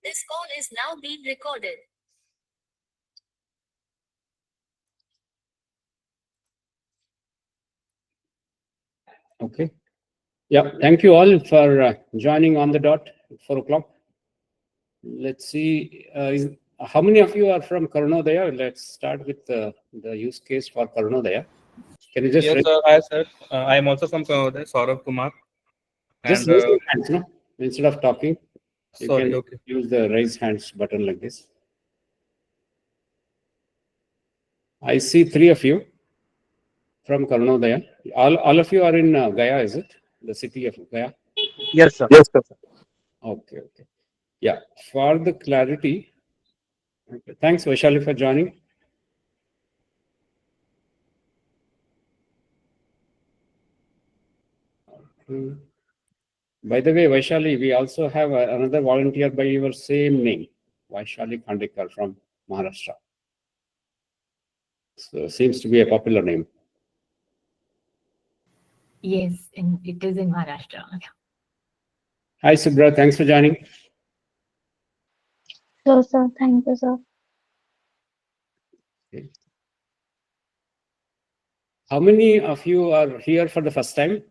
This call is now being recorded. Okay. Yeah. Thank you all for joining on the dot at 4 o'clock. Let's see. How many of you are from Karunodaya? Let's start with the use case for Karunodaya. Can you just Yes, sir. Hi, sir. I am also from Karunodaya, Saurabh Kumar. just And raise your hands, no? Instead of talking, you sorry, can okay. use the raise hands button like this. I see 3 of you from Karunodaya. All of you are in Gaya, is it? The city of Gaya? Yes, sir. Yes, sir. Okay, okay. Yeah, for the clarity, okay. Thanks, Vaishali, for joining. By the way, Vaishali, we also have another volunteer by your same name, Vaishali Khandekar from Maharashtra. So seems to be a popular name. Yes, and it is in Maharashtra. Hi, Subra. Thanks for joining. Sure, sir. Thank you, sir. Okay. How many of you are here for the first time?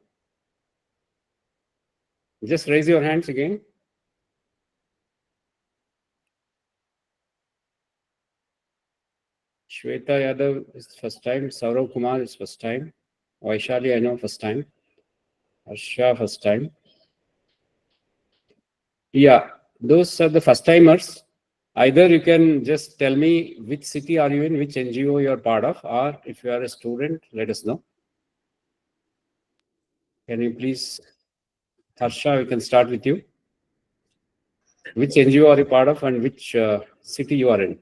Just raise your hands again. Shweta Yadav is first time. Saurav Kumar is first time. Vaishali, I know, first time. Harsha, first time. Yeah, those are the first timers. Either you can just tell me which city are you in, which NGO you are part of, or if you are a student, let us know. Can you please, Harsha, we can start with you. Which NGO are you part of and which city you are in?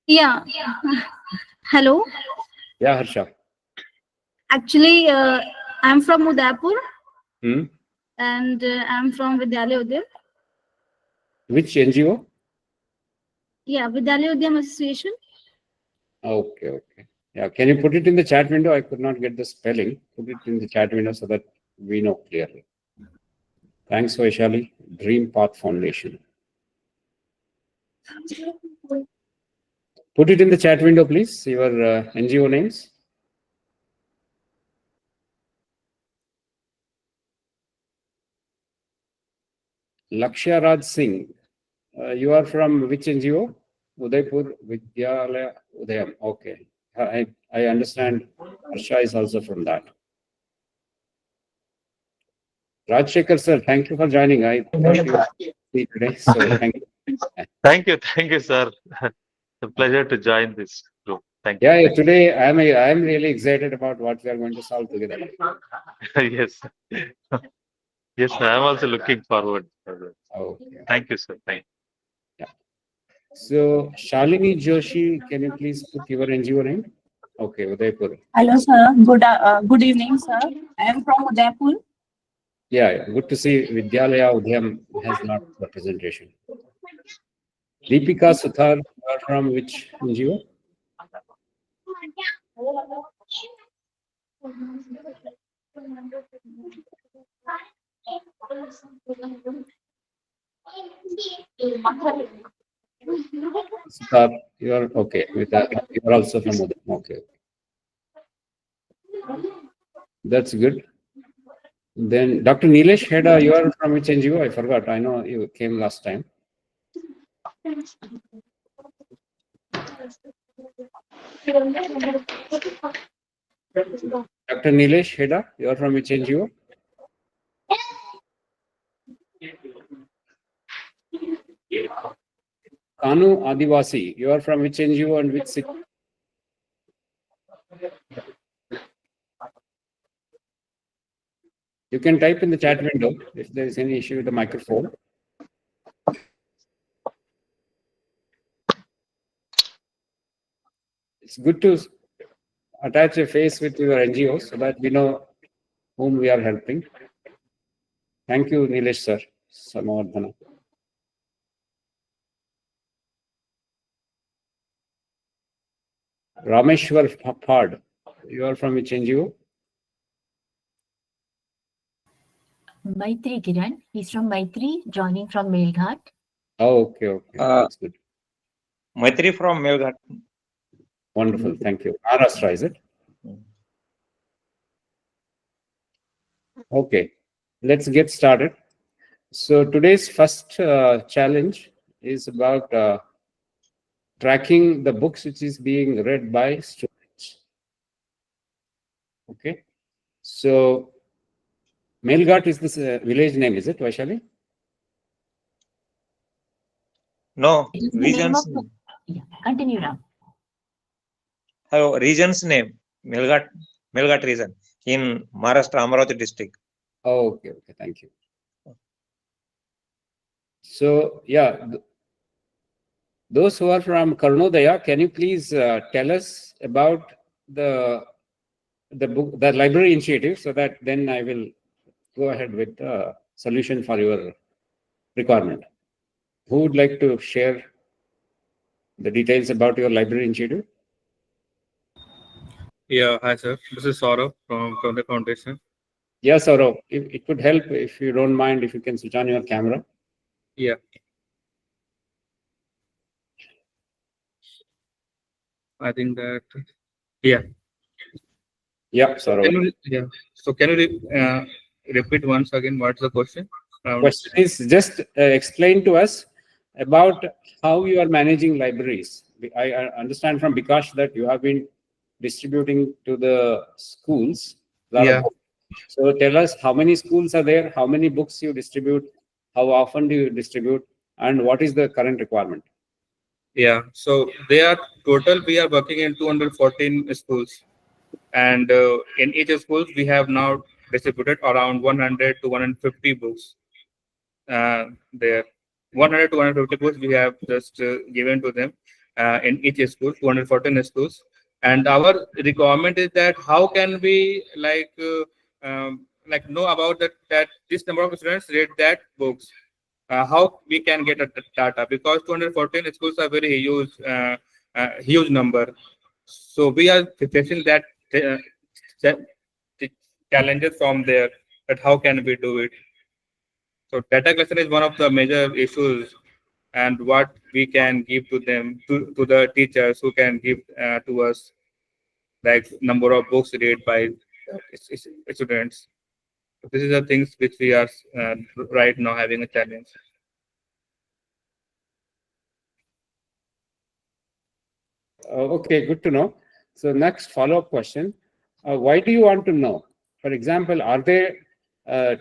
Yeah. Hello. Yeah, Harsha. Actually, I'm from Udaipur Hmm? and I'm from Vidyalaya Udyam. Which NGO? Yeah, Vidyalaya Udyam Association. Okay, okay. Yeah, can you put it in the chat window? I could not get the spelling. Put it in the chat window so that we know clearly. Thanks, Vaishali. Dream Path Foundation. Put it in the chat window, please. Your NGO names. Lakshya Raj Singh. You are from which NGO? Udaipur Vidyalaya Udayam. Okay. I understand Harsha is also from that. Rajshekhar sir, thank you for joining. I thought you would be today, so thank you. Thank you, sir. It's a pleasure to join this group. Thank you. Yeah, today I'm really excited about what we are going to solve together. Yes. Yes, sir. I'm also looking forward for this. Okay. Thank you, sir. Thank you. So, Shalini Joshi, can you please put your NGO name? Okay, Udaipur. Hello, sir. Good evening, sir. I am from Udaipur. Yeah, good to see Vidyalaya Udayam has not representation. Deepika Suthar, you are from which NGO? Suthar, you are okay. You are also from Udayam. Okay. That's good. Then Dr. Nilesh Heda, you are from which NGO? I forgot. I know you came last time. Dr. Nilesh Heda, you are from which NGO? Kanu Adivasi, you are from which NGO and which city? You can type in the chat window if there is any issue with the microphone. It's good to attach a face with your NGO so that we know whom we are helping. Thank you, Nilesh sir. Samavardhana. Rameshwar Phad, you are from which NGO? Maitri Kiran. He's from Maitri, joining from Melghat. Oh, okay, okay. That's good. Maitri from Melghat. Wonderful. Thank you. Maharashtra, is it? Okay, let's get started. So today's first challenge is about tracking the books which is being read by students. Okay, so Melghat is this village name, is it, Vaishali? No, It is the name region's of name. Yeah, continue now. Hello, region's name. Melghat region in Maharashtra, Amravati district. Oh, okay, okay, thank you. So yeah, those who are from Karunodaya, can you please tell us about the book, the library initiative, so that then I will go ahead with the solution for your requirement. Who would like to share the details about your library initiative? Yeah, hi sir. This is Saurabh from Karunodaya Foundation. Yes, Saurav, it would help if you don't mind if you can switch on your camera. Yeah. I think that. Yeah. Yeah, Saurav. So can you repeat once again what's the question? Question is just explain to us about how you are managing libraries. I understand from Bikash that you have been distributing to the schools a lot of Yeah. books. So tell us how many schools are there, how many books you distribute, how often do you distribute, and what is the current requirement? Yeah. So they are total. We are working in 214 schools, and in each school we have now distributed around 100 to 150 books. There, 100 to 150 books we have just given to them in each school, 214 schools. And our requirement is that how can we like know about that this number of students read that books. How we can get a data, because 214 schools are very huge number. So we are facing that challenges from there. That how can we do it? So data collection is one of the major issues, and what we can give to them, to the teachers who can give to us, like number of books read by students. So this is the things which we are right now having a challenge. Okay, good to know. So next follow-up question, why do you want to know? For example, are there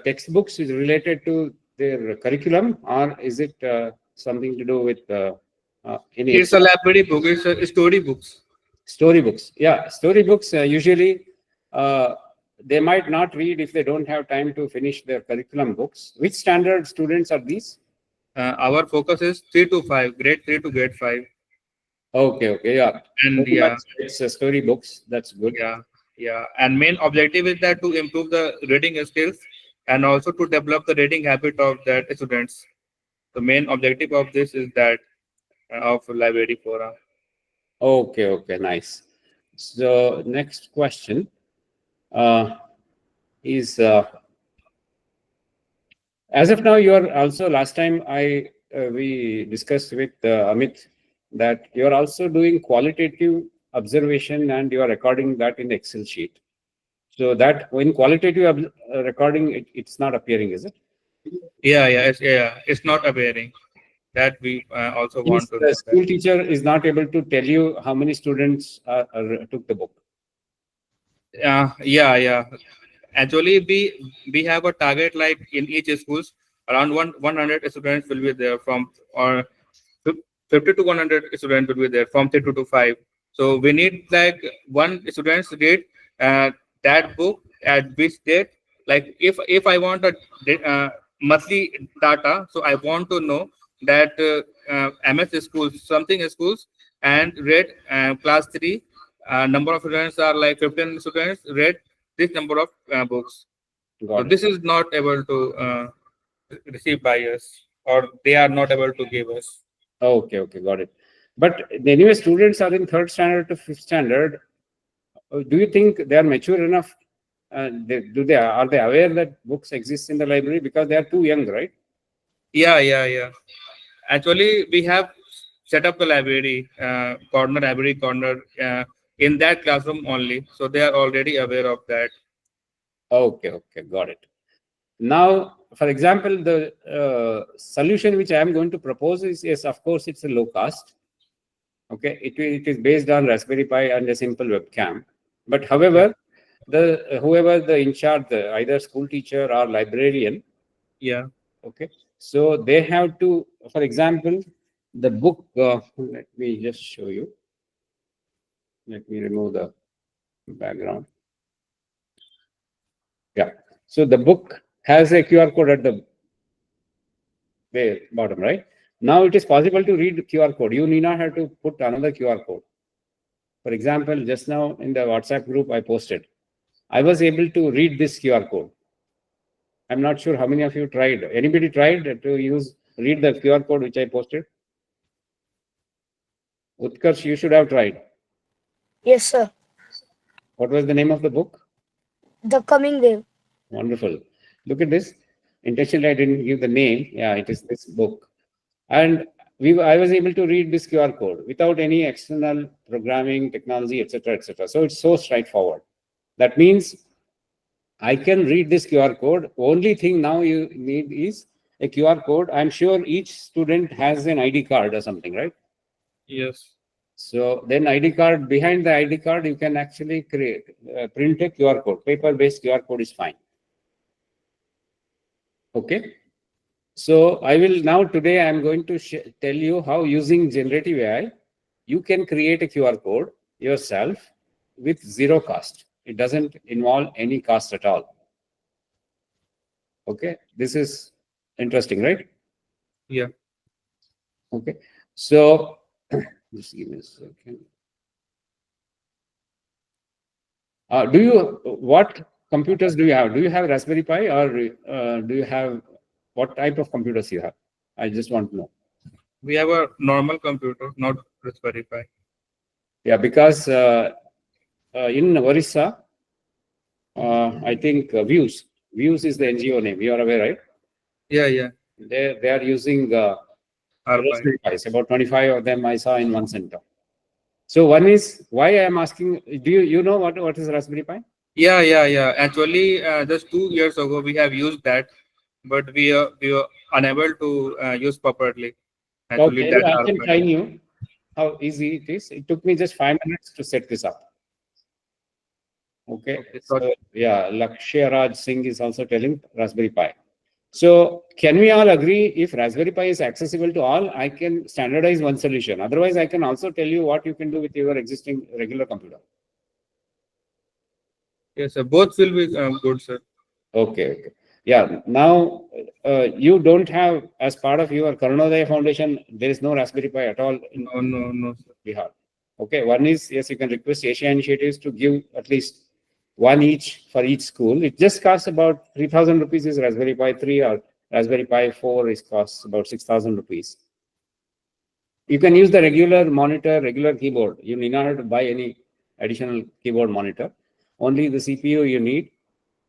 textbooks related to their curriculum, or is it something to do with any It's a library book. It's a story books. storybooks? Yeah, storybooks usually they might not read if they don't have time to finish their curriculum books. Which standard students are these? Our focus is 3 to 5, grade 3 to grade 5. Okay, okay, yeah. And yeah, It's storybooks. That's good. yeah. And main objective is that to improve the reading skills and also to develop the reading habit of the students. The main objective of this is that of library forum. Okay, okay, nice. So next question is as of now, you are also, last time we discussed with Amit that you are also doing qualitative observation and you are recording that in the Excel sheet. So that when qualitative recording, it's not appearing, is it? Yeah, it's not appearing. That we also Means want to the know school that. teacher is not able to tell you how many students took the book. Yeah. Actually, we have a target, like in each schools around 100 students will be there from, or 50 to 100 students will be there from 3 to 5. So we need like one students read that book at which date. Like if I want a monthly data, so I want to know that MS schools, something schools, and read class 3. Number of students are like 15 students read this number of books. Got So it. this is not able to receive by us, or they are not able to give us. Okay, okay, got it. But anyway, students are in third standard to fifth standard. Do you think they are mature enough are they aware that books exist in the library because they are too young, right? Yeah. Actually, we have set up a library corner in that classroom only. So they are already aware of that. Okay, got it. Now, for example, the solution which I am going to propose is, yes, of course, it's a low cost. Okay, it is based on Raspberry Pi and a simple webcam. But however, whoever the in charge, either school teacher or librarian, Yeah. okay, so they have to, for example, the book. Let me just show you. Let me remove the background. Yeah. So the book has a QR code at the bottom, right? Now it is possible to read QR code. You need not have to put another QR code. For example, just now in the WhatsApp group I posted, I was able to read this QR code. I'm not sure how many of you tried. Anybody tried to read the QR code which I posted? Utkarsh, you should have tried. Yes, sir. What was the name of the book? The Coming Wave. Wonderful. Look at this. Intentionally, I didn't give the name. Yeah, it is this book. And I was able to read this QR code without any external programming, technology, etc., etc. So it's so straightforward. That means I can read this QR code. Only thing now you need is a QR code. I'm sure each student has an ID card or something, right? Yes. So then ID card, behind the ID card, you can actually print a QR code. Paper-based QR code is fine. Okay. So I will now today I'm going to tell you how using generative AI, you can create a QR code yourself with zero cost. It doesn't involve any cost at all. Okay. This is interesting, right? Yeah. Okay. So just give me a second. What computers do you have? Do you have Raspberry Pi or do you have, what type of computers you have? I just want to know. We have a normal computer, not Raspberry Pi. Yeah, because in Orissa, I think Views is the NGO name. You are aware, right? Yeah. They are using Our Pi. Raspberry Pis. About 25 of them I saw in one center. So one is why I am asking. Do you know what is Raspberry Pi? Yeah. Actually, just 2 years ago we have used that, but we were unable to use properly. Actually, Okay, that I our can Pi. train you how easy it is. It took me just 5 minutes to set this up. Okay. So yeah, Lakshya Raj Singh is also telling Raspberry Pi. So can we all agree if Raspberry Pi is accessible to all, I can standardize one solution. Otherwise, I can also tell you what you can do with your existing regular computer. Yes, sir. Both will be good, sir. Okay. Yeah. Now, you don't have, as part of your Karunodaya Foundation, there is no Raspberry Pi at all in No, sir. Bihar. Okay. One is, yes, you can request Asia Initiatives to give at least one each for each school. It just costs about 3,000 rupees is Raspberry Pi 3, or Raspberry Pi 4 is costs about 6,000 rupees. You can use the regular monitor, regular keyboard. You need not have to buy any additional keyboard monitor. Only the CPU you need.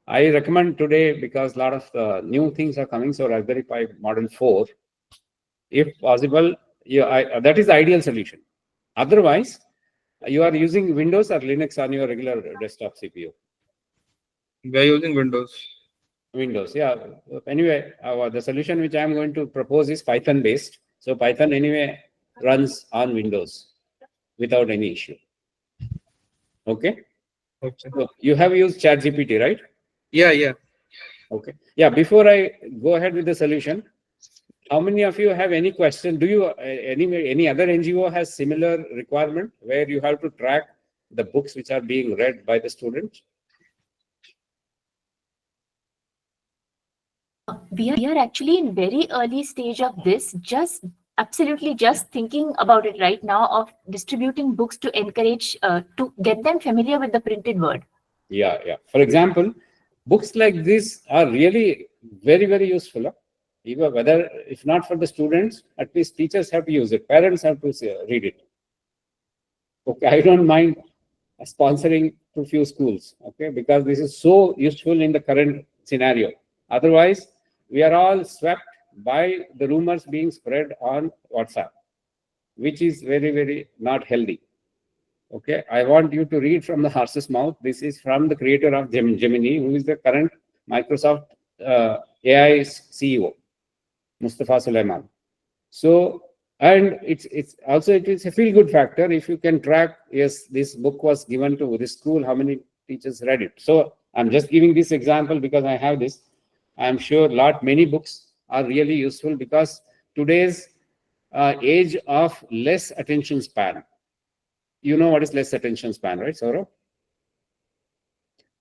I recommend today, because a lot of new things are coming, so Raspberry Pi Model 4, if possible, that is the ideal solution. Otherwise, you are using Windows or Linux on your regular desktop CPU. We are using Windows. Windows, yeah. Anyway, the solution which I am going to propose is Python based. So Python anyway runs on Windows without any issue. Okay. So you have used ChatGPT, right? Yeah. Okay. Yeah. Before I go ahead with the solution, how many of you have any question? Do you any other NGO has similar requirement where you have to track the books which are being read by the students? We are actually in very early stage of this, absolutely just thinking about it right now, of distributing books to encourage, to get them familiar with the printed word. Yeah. For example, books like this are really very, very useful. Even whether, if not for the students, at least teachers have to use it. Parents have to read it. Okay, I don't mind sponsoring to few schools, okay, because this is so useful in the current scenario. Otherwise, we are all swept by the rumors being spread on WhatsApp, which is very, very not healthy. Okay, I want you to read from the horse's mouth. This is from the creator of Gemini, who is the current Microsoft AI CEO, Mustafa Sulaiman. So, and it's also, it is a feel good factor if you can track, yes, this book was given to this school, how many teachers read it. So I'm just giving this example because I have this. I'm sure many books are really useful because today's age of less attention span. You know what is less attention span, right, Saurabh?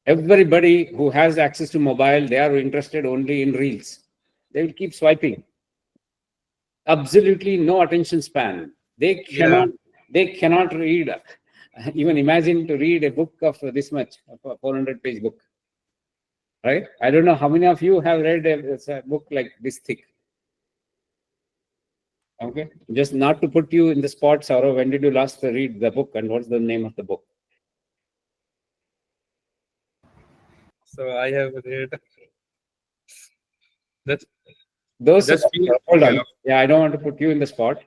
Everybody who has access to mobile, they are interested only in reels. They will keep swiping. Absolutely no attention span. They cannot read. Even imagine to read a book of this much, a 400-page book. Right? I don't know how many of you have read a book like this thick. Okay, just not to put you in the spot, Saurav, when did you last read the book and what's the name of the book? So I have read that. Those Just hold on. Yeah, I don't want to put you in the spot.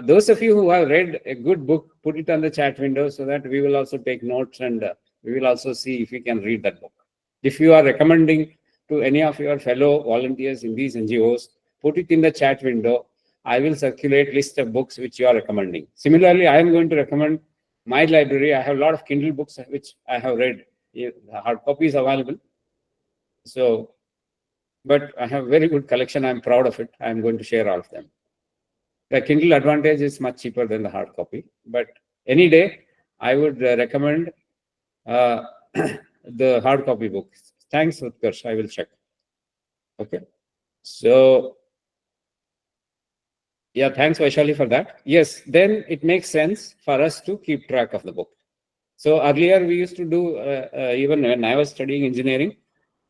Those of you who have read a good book, put it on the chat window so that we will also take notes and we will also see if we can read that book. If you are recommending to any of your fellow volunteers in these NGOs, put it in the chat window. I will circulate list of books which you are recommending. Similarly, I am going to recommend my library. I have a lot of Kindle books which I have read. The hard copy is available. So, but I have very good collection. I'm proud of it. I'm going to share all of them. The Kindle Advantage is much cheaper than the hard copy. But any day, I would recommend the hard copy books. Thanks, Utkarsh. I will check. Okay. So, yeah, thanks, Vaishali, for that. Yes, then it makes sense for us to keep track of the book. So earlier we used to do, even when I was studying engineering,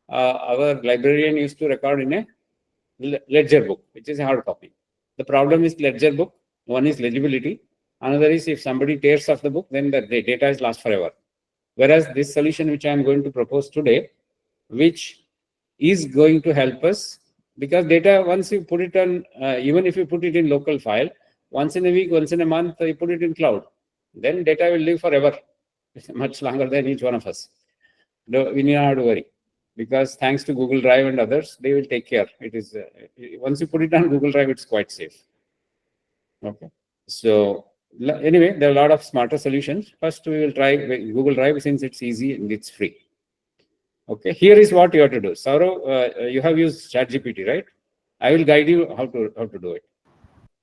our librarian used to record in a ledger book, which is a hard copy. The problem is ledger book. One is legibility. Another is if somebody tears off the book, then the data is lost forever. Whereas this solution, which I am going to propose today, which is going to help us, because data, once you put it on, even if you put it in local file, once in a week, once in a month, you put it in cloud, then data will live forever, much longer than each one of us. We need not have to worry, because thanks to Google Drive and others, they will take care. It is once you put it on Google Drive, it's quite safe. Okay. So anyway, there are a lot of smarter solutions. First, we will try Google Drive since it's easy and it's free. Okay. Here is what you have to do. Saurav, you have used ChatGPT, right? I will guide you how to do it.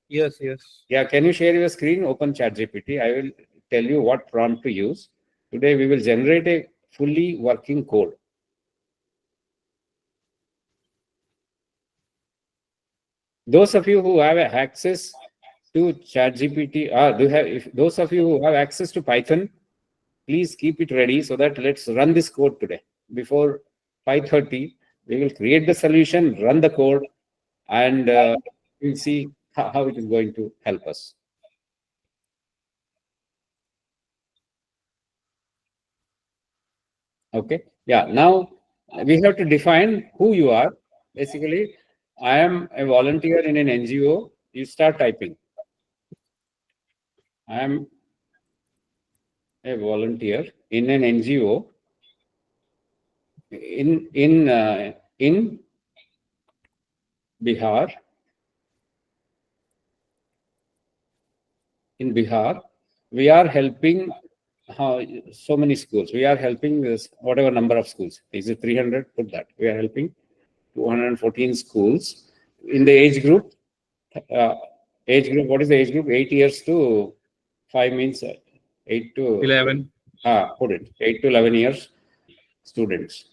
Yes, yes. Yeah. Can you share your screen? Open ChatGPT. I will tell you what prompt to use. Today, we will generate a fully working code. Those of you who have access to ChatGPT, those of you who have access to Python, please keep it ready so that let's run this code today. Before 5:30, we will create the solution, run the code, and we'll see how it is going to help us. Okay. Yeah. Now we have to define who you are. Basically, I am a volunteer in an NGO. You start typing. I am a volunteer in an NGO in Bihar. In Bihar, we are helping so many schools. We are helping this whatever number of schools. Is it 300? Put that. We are helping 214 schools in the age group. What is the age group? 8 years to 5 means 8 to 11. Put it 8 to 11 years students.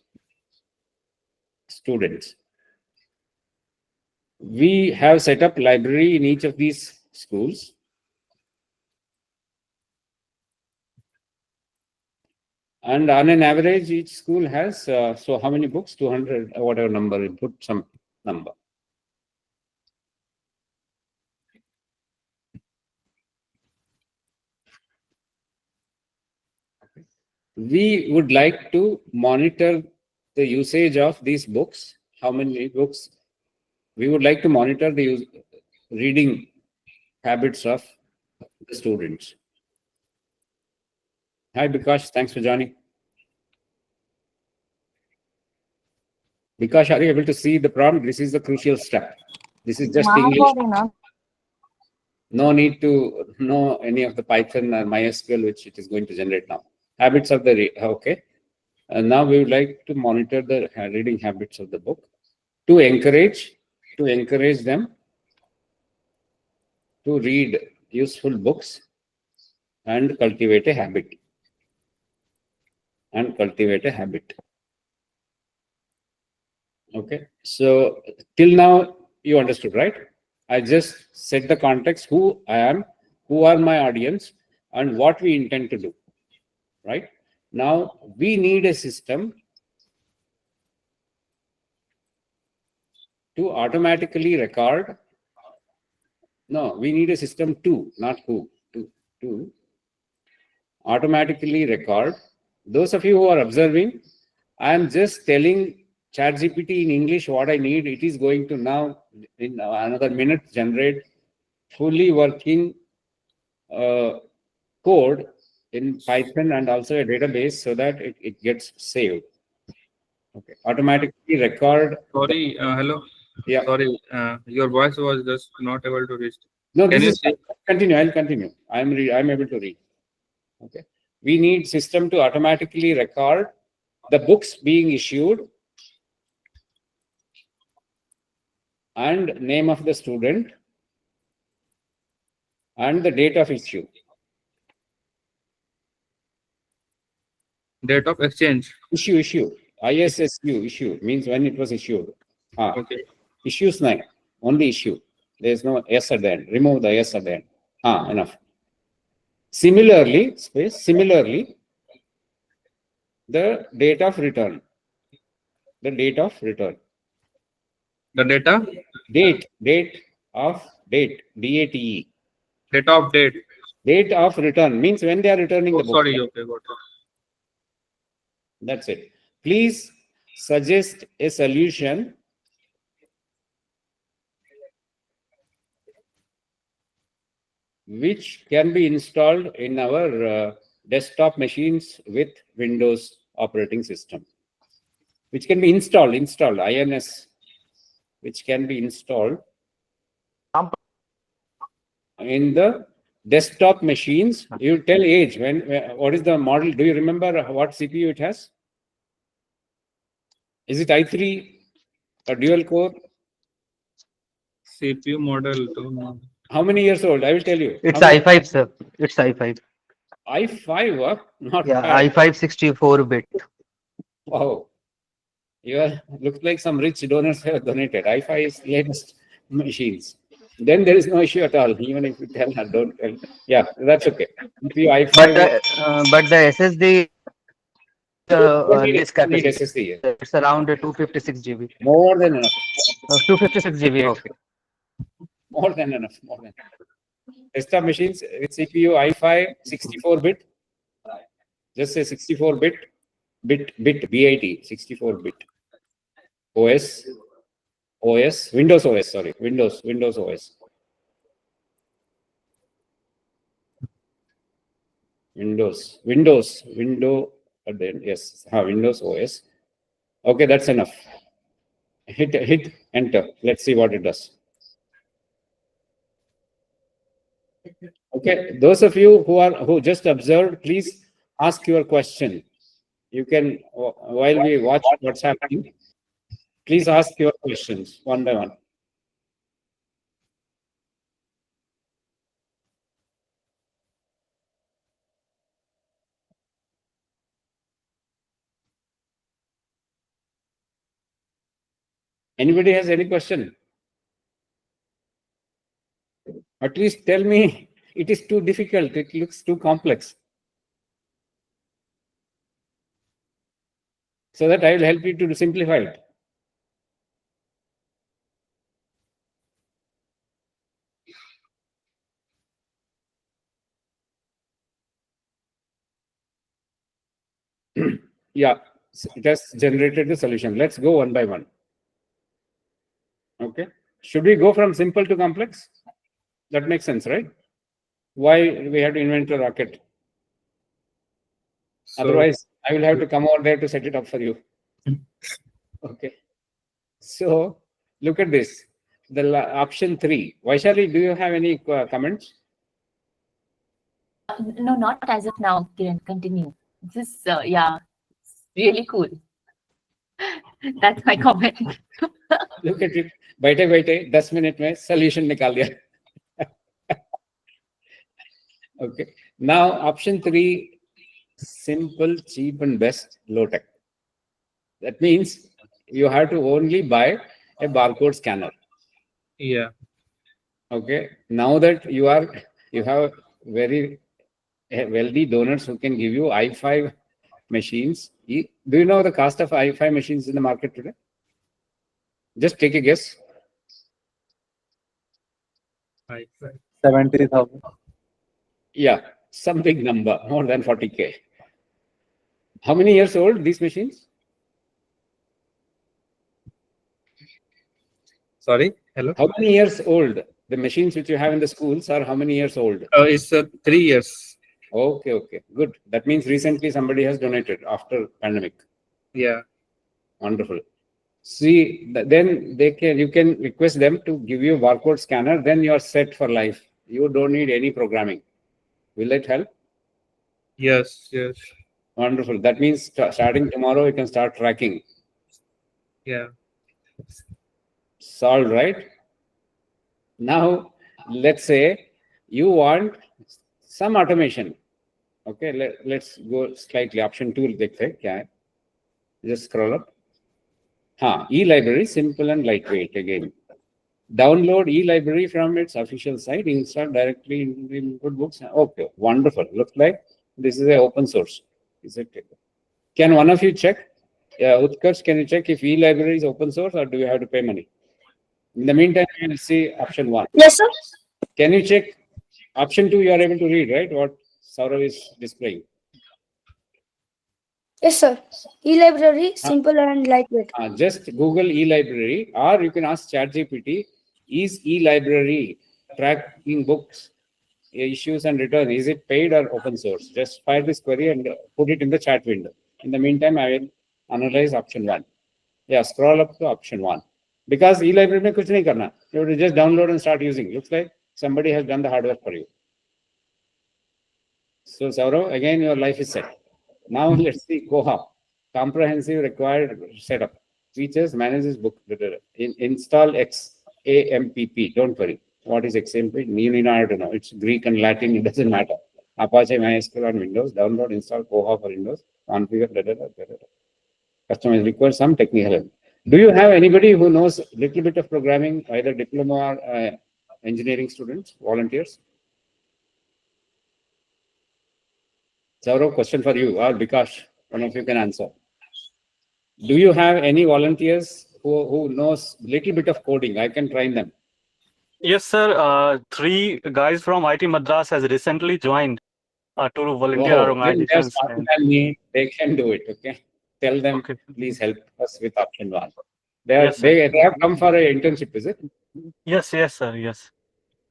We have set up library in each of these schools. And on an average, each school has, so how many books? 200, whatever number, you put some number. we would like to monitor the usage of these books. How many books? We would like to monitor the reading habits of the students. Hi, Bikash. Thanks for joining. Bikash, are you able to see the prompt? This is the crucial step. This is just English. No need to know any of the Python or MySQL, which it is going to generate now. Habits of the okay. And now we would like to monitor the reading habits of the book to encourage them to read useful books and cultivate a habit. Okay. So till now you understood, right? I just set the context, who I am, who are my audience, and what we intend to do, right? Now we need a system to automatically record. No, we need a system to, not who, to automatically record. Those of you who are observing, I am just telling ChatGPT in English what I need. It is going to now, in another minute, generate fully working code in Python and also a database so that it gets saved. Okay, automatically record. Sorry, hello. Yeah. Sorry, your voice was just not able to reach. No, Can this you is see? continue. I'll continue. I'm able to read. Okay. We need system to automatically record the books being issued and name of the student and the date of issue. Date of exchange. Issue. ISSU, issue means when it was issued. Okay. Issues name, only issue. There is no S at the end. Remove the S at the end. Enough. Similarly, the date of return. The date of return. The data? Date of date. DATE. Date of date. Date of return means when they are returning the book. Sorry, okay, got it. That's it. Please suggest a solution which can be installed in our desktop machines with Windows operating system. Which can be installed, INS, which can be installed in the desktop machines. You tell age, what is the model? Do you remember what CPU it has? Is it i3 or dual core? CPU model. How many years old? I will tell you. It's i5, sir. It's i5. i5, not Yeah, bad. i5 64-bit. Wow. Looks like some rich donors have donated. i5 is latest machines. Then there is no issue at all. Even if you tell her, don't tell. Yeah, that's okay. If you i5, But the SSD less need capacity. SSD. It's around 256 GB. More than enough. 256 GB. Okay. More than enough. Desktop machines with CPU i5 64-bit. Just say 64-bit. Bit 64-bit. Windows OS. Windows, yes, Windows OS. Okay, that's enough. Hit enter. Let's see what it does. Okay, those of you who just observed, please ask your question. You can, while we watch what's happening, please ask your questions one by one. Anybody has any question? At least tell me it is too difficult, it looks too complex. So that I will help you to simplify it. Yeah, it has generated the solution. Let's go one by one. Okay. Should we go from simple to complex? That makes sense, right? Why we have to invent a rocket? So, Otherwise, I will have to come over there to set it up for you. Okay. So look at this. The option 3. Vaishali, do you have any comments? No, not as of now, Kiran. Continue. This, yeah, really cool. That's my comment. Look at it. बैठे बैठे 10 minute में solution निकाल दिया. Okay. Now option 3, simple, cheap and best, low tech. That means you have to only buy a barcode scanner. yeah. Okay. Now that you have very wealthy donors who can give you i5 machines. Do you know the cost of i5 machines in the market today? Just take a guess. 70,000. Yeah, some big number, more than 40K. How many years old these machines? Sorry. Hello. How many years old? The machines which you have in the schools are how many years old? It's 3 years. Okay, okay, good. That means recently somebody has donated after pandemic. Yeah. Wonderful. See, then you can request them to give you a barcode scanner. Then you are set for life. You don't need any programming. Will it help? Yes. Yes. Wonderful. That means starting tomorrow, you can start tracking. Yeah. Solved, right? Now, let's say you want some automation. Okay, let's go slightly. Option 2, देखते हैं. Just scroll up. E-library, simple and lightweight again. Download e-library from its official site, install directly in the input books. Okay, wonderful. Looks like this is an open source. Is it? Can one of you check? Utkarsh, can you check if e-library is open source or do you have to pay money? In the meantime, you will see option 1. Yes, sir. Can you check option 2? You are able to read, right? What Saurav is displaying. Yes, sir. E-library, simple and lightweight. Just Google e-library, or you can ask ChatGPT, is e-library tracking books, issues and return, is it paid or open source? Just fire this query and put it in the chat window. In the meantime, I will analyze option 1. Yeah, scroll up to option 1. Because e-library mein kuch nahi karna. You have to just download and start using. Looks like somebody has done the hard work for you. So Saurav, again your life is set. Now let's see Koha. Comprehensive required setup. Features, manages book. Install XAMPP. Don't worry. What is XAMPP? You need not to know. It's Greek and Latin. It doesn't matter. Apache MySQL on Windows. Download, install Koha for Windows. Configure. Customers require some technical help. Do you have anybody who knows a little bit of programming, either diploma or engineering students, volunteers? Saurav, question for you, or Bikash, one of you can answer. Do you have any volunteers who knows little bit of coding? I can train them. Yes, sir. 3 guys from IT Madras has recently joined to volunteer our organizations. They can do it. Okay, tell them. Okay. Please help us with option 1. They have come for an internship, is it? Yes, sir. Yes.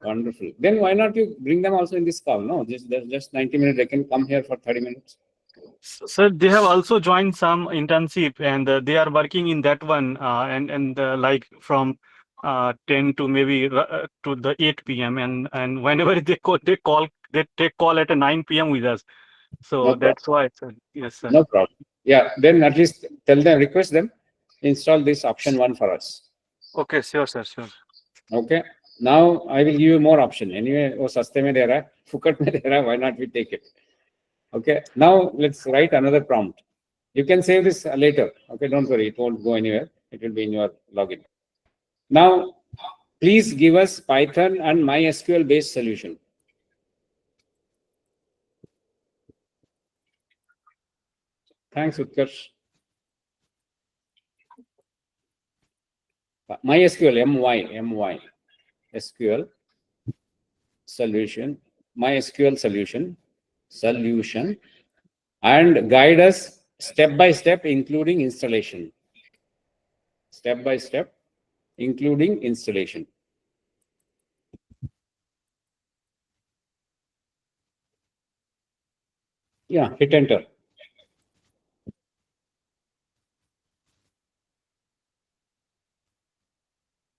Wonderful. Then why not you bring them also in this call? No, just 90 minutes. They can come here for 30 minutes. Sir, they have also joined some internship and they are working in that one and like from 10 to maybe to the 8 p.m. and whenever they take call at 9 p.m. with us. So No that's why, sir. Yes, sir. No problem. Yeah, then at least tell them, request them, install this option 1 for us. Okay, sure, sir. Sure. Okay. Now I will give you more option. Anyway, wo saste mein de raha hai, fukat mein de raha hai, why not we take it? Okay. Now let's write another prompt. You can save this later. Okay, don't worry, it won't go anywhere. It will be in your login. Now, please give us Python and MySQL based solution. Thanks, Utkarsh. MySQL, MY, SQL solution, MySQL solution, and guide us step by step, including installation. Step by step, including installation. Yeah, hit enter.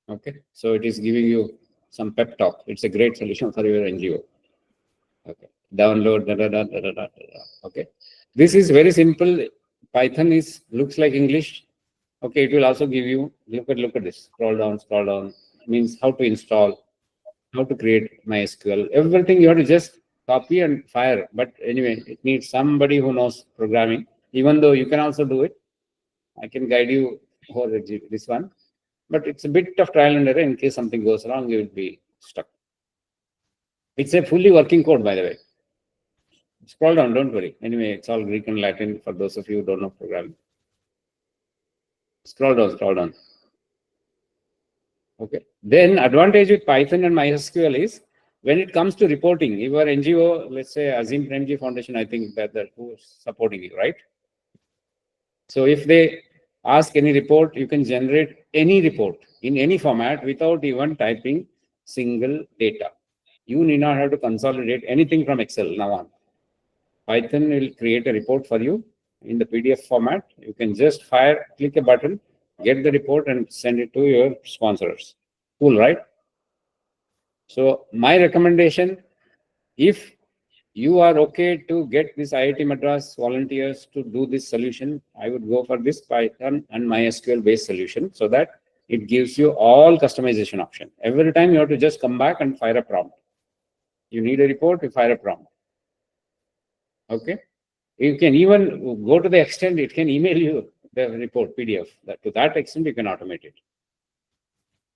Okay, so it is giving you some pep talk. It's a great solution for your NGO. Okay, download. Okay, this is very simple. Python looks like English. Okay, it will also give you look at this. Scroll down. Means how to install, how to create MySQL. Everything you have to just copy and fire. But anyway, it needs somebody who knows programming. Even though you can also do it, I can guide you over this one. But it's a bit of trial and error. In case something goes wrong, you will be stuck. It's a fully working code, by the way. Scroll down, don't worry. Anyway, it's all Greek and Latin for those of you who don't know programming. Scroll down. Okay. Then advantage with Python and MySQL is when it comes to reporting, your NGO, let's say Azim Premji Foundation, I think that who's supporting you, right? So if they ask any report, you can generate any report in any format without even typing single data. You need not have to consolidate anything from Excel now on. Python will create a report for you in the PDF format. You can just click a button, get the report and send it to your sponsors. Cool, right? So my recommendation, if you are okay to get this IIT Madras volunteers to do this solution, I would go for this Python and MySQL based solution so that it gives you all customization option. Every time you have to just come back and fire a prompt. You need a report, you fire a prompt. Okay. You can even go to the extent it can email you the report PDF. To that extent, you can automate it.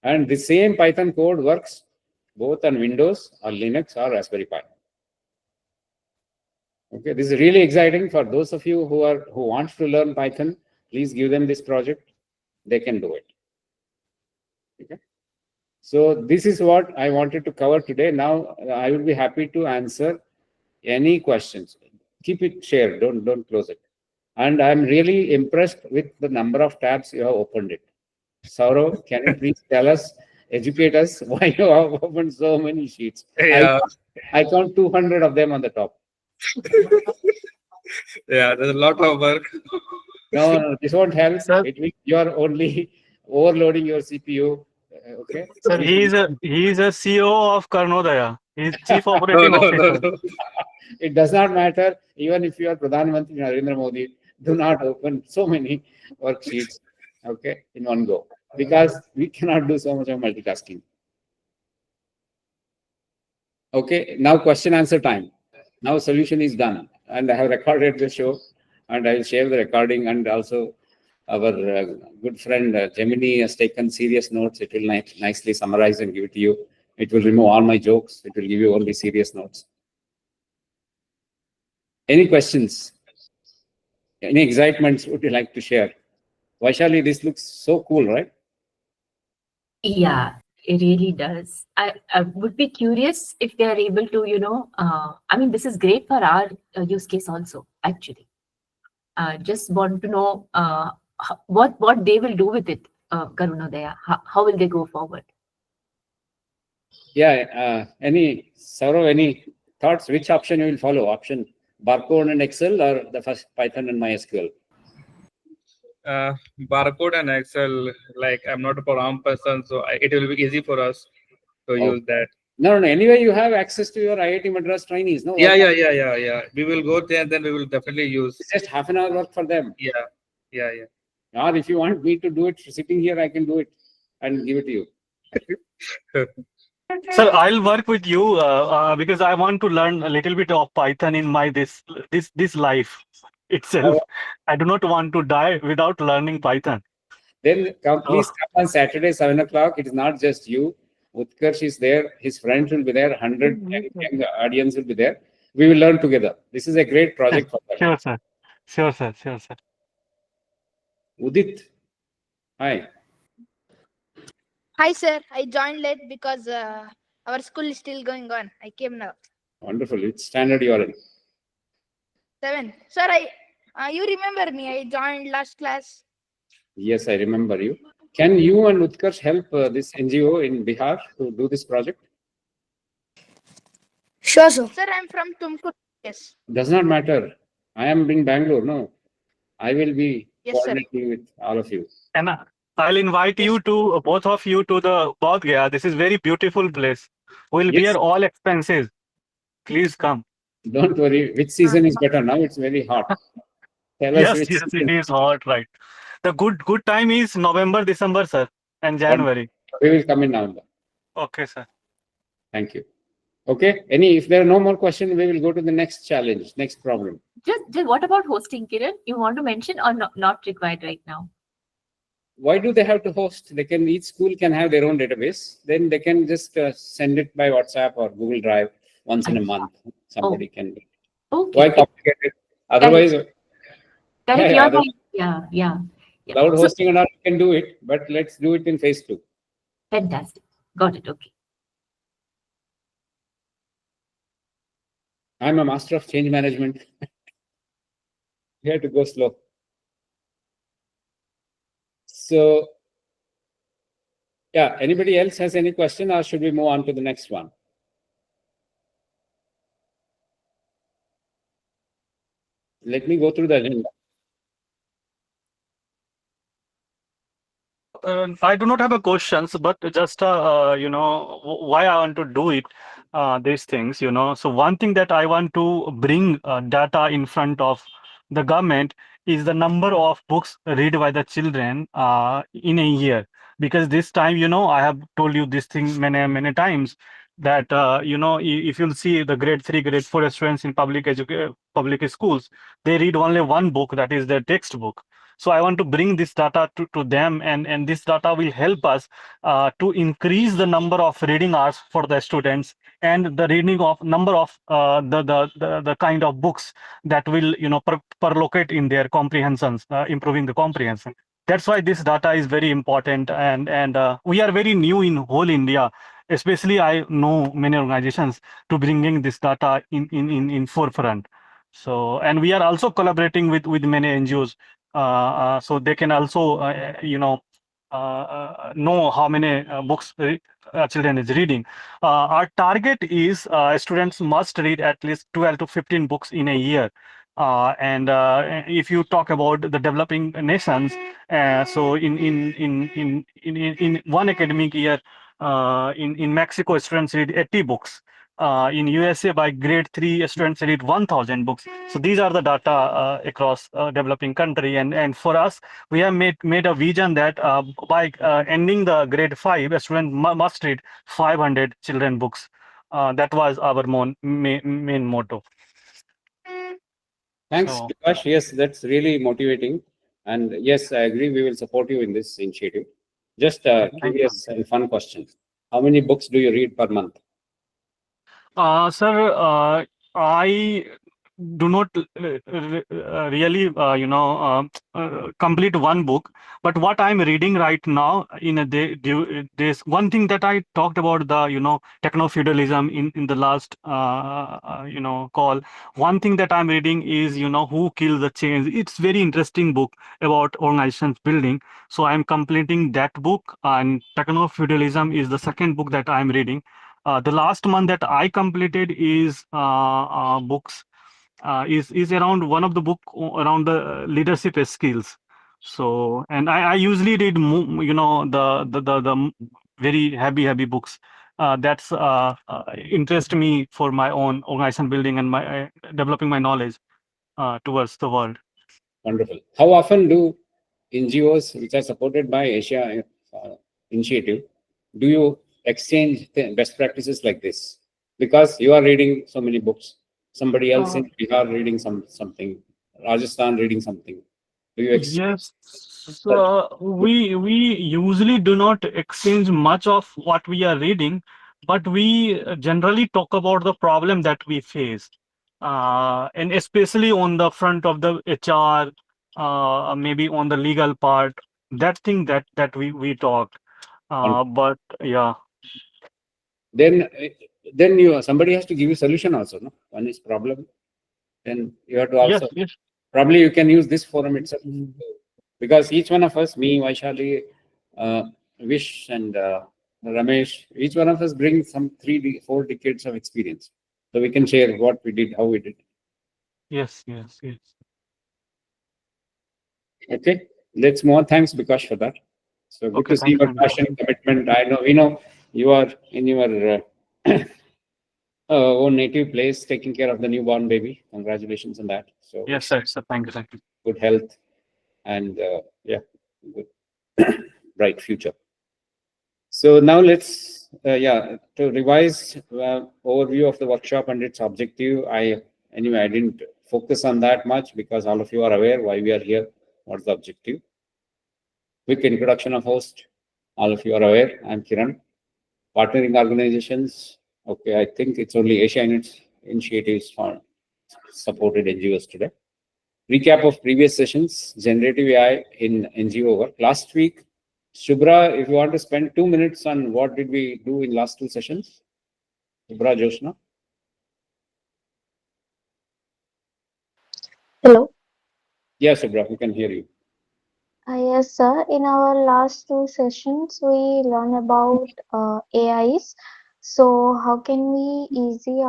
And the same Python code works both on Windows or Linux or Raspberry Pi. Okay, this is really exciting for those of you who want to learn Python. Please give them this project; they can do it. Okay, so this is what I wanted to cover today. Now I will be happy to answer any questions. Keep it shared. Don't close it. And I'm really impressed with the number of tabs you have opened it. Saurav, can you please tell us, educate us why you have opened so many sheets? Yeah. I count 200 of them on the top. Yeah, there's a lot of work. No, this won't help. Sir. It means you are only overloading your CPU. Okay. Sir, He is a CEO of Karunodaya. He's chief No, operating no, officer. no. It does not matter. Even if you are Pradhan Mantri Narendra Modi, do not open so many worksheets, okay, in one go, because we cannot do so much of multitasking. Okay, now question answer time. Now solution is done, and I have recorded the show, and I will share the recording, and also our good friend Gemini has taken serious notes. It will nicely summarize and give it to you. It will remove all my jokes. It will give you only serious notes. Any questions? Any excitements would you like to share? Vaishali, this looks so cool, right? Yeah, it really does. I would be curious if they are able to, I mean, this is great for our use case also, actually. Just want to know what they will do with it, Karunodaya. How will they go forward? Yeah, any thoughts? Which option you will follow? Option barcode and Excel or the first Python and MySQL? Barcode and Excel, like I'm not a program person, so it will be easy for us to use that. No. Anyway, you have access to your IIT Madras trainees, no? Yeah. We will go there, then we will definitely use. It's just half an hour work for them. Yeah. Or if you want me to do it sitting here, I can do it and give it to you. Sir, I'll work with you because I want to learn a little bit of Python in my this life itself. I do not want to die without learning Python. Then please come on Saturday, 7 o'clock. It is not just you. Utkarsh is there. His friends will be there. 100 young audience will be there. We will learn together. This is a great project for that. Sure, sir. Udit, hi. Hi, sir. I joined late because our school is still going on. I came now. Wonderful. Which standard you are in? 7. Sir, You remember me? I joined last class. Yes, I remember you. Can you and Utkarsh help this NGO in Bihar to do this project? Sure, sir. Sir, I'm from Tumkur. Yes. Does not matter. I am in Bangalore. No, I will be Yes, sir. coordinating with all of you. And I'll invite you to both of you to the Bodh Gaya. This is very beautiful place. We'll Yes. bear all expenses. Please come. Don't worry. Which season is better? Now it's very hot. Tell us Yes, which yes, season. it is hot, right? The good time is November, December, sir, and January. We will come in November. Okay, sir. Thank you. Okay. If there are no more questions, we will go to the next challenge, next problem. Just what about hosting, Kiran? You want to mention or not required right now? Why do they have to host? Each school can have their own database. Then they can just send it by WhatsApp or Google Drive once in a month. Somebody can. Okay. Why complicate it? Otherwise, Correct. yeah, Yeah. cloud So, hosting and all can do it, but let's do it in phase 2. fantastic. Got it. Okay. I'm a master of change management. You have to go slow. So, yeah, anybody else has any question, or should we move on to the next one? Let me go through the agenda. I do not have a questions, but just why I want to do it, these things, So one thing that I want to bring data in front of the government is the number of books read by the children in a year. Because this time, I have told you this thing many times that if you'll see the grade 3, grade 4 students in public schools, they read only one book, that is their textbook. So I want to bring this data to them, and this data will help us to increase the number of reading hours for the students and the reading of number of the kind of books that will perlocate in their comprehensions, improving the comprehension. That's why this data is very important, and we are very new in whole India. Especially, I know many organizations to bringing this data in forefront. So, and we are also collaborating with many NGOs, so they can also know how many books children is reading. Our target is students must read at least 12 to 15 books in a year. And if you talk about the developing nations, so in one academic year, in Mexico, students read 80 books. In USA, by grade 3, students read 1,000 books. So these are the data across developing country, and for us, we have made a vision that by ending the grade 5, a student must read 500 children books. That was our main motto. Thanks, So, Prakash. Yes, that's really motivating. And yes, I agree. We will support you in this initiative. Just a curious and fun question. How many books do you read per month? Sir, I do not really, complete one book. But what I'm reading right now in a day, this one thing that I talked about, the techno feudalism in the last call. One thing that I'm reading is Who Killed the Chains. It's very interesting book about organizations building. So I'm completing that book, and techno feudalism is the second book that I'm reading. The last month that I completed is books is around one of the book around the leadership skills. So, and I usually read the very heavy books that's interest me for my own organization building and my developing my knowledge towards the world. Wonderful. How often do NGOs which are supported by Asia Initiative, do you exchange best practices like this? Because you are reading so many books, somebody else in Bihar reading something, Rajasthan reading something. Do you exchange? Yes, we usually do not exchange much of what we are reading, but we generally talk about the problem that we face, and especially on the front of the HR, maybe on the legal part. That thing that we talked, but yeah. Then somebody has to give you solution also. No, one is problem. Then you have to also. Yes. Probably you can use this forum itself, because each one of us, me, Vaishali, Vish, and Ramesh, each one of us brings some 4 decades of experience. So we can share what we did, how we did. Yes, yes, yes. Okay, let's move on. Thanks, Bikash, for that. So good Okay, to see thank your you. passion, commitment. I know, we know you are in your own native place, taking care of the newborn baby. Congratulations on that. So Yes, sir. So thank you, thank you. good health and yeah, good bright future. So now let's to revise overview of the workshop and its objective. I didn't focus on that much because all of you are aware why we are here. What's the objective? Quick introduction of host. All of you are aware. I'm Kiran. Partnering organizations. Okay, I think it's only Asia initiatives for supported NGOs today. Recap of previous sessions. Generative AI in NGO work. Last week, Shubhra, if you want to spend 2 minutes on what did we do in last 2 sessions. Shubhra Joshna. Hello. Yes, Shubhra, we can hear you. Yes, sir. In our last 2 sessions, we learn about AIs. So, how can we easy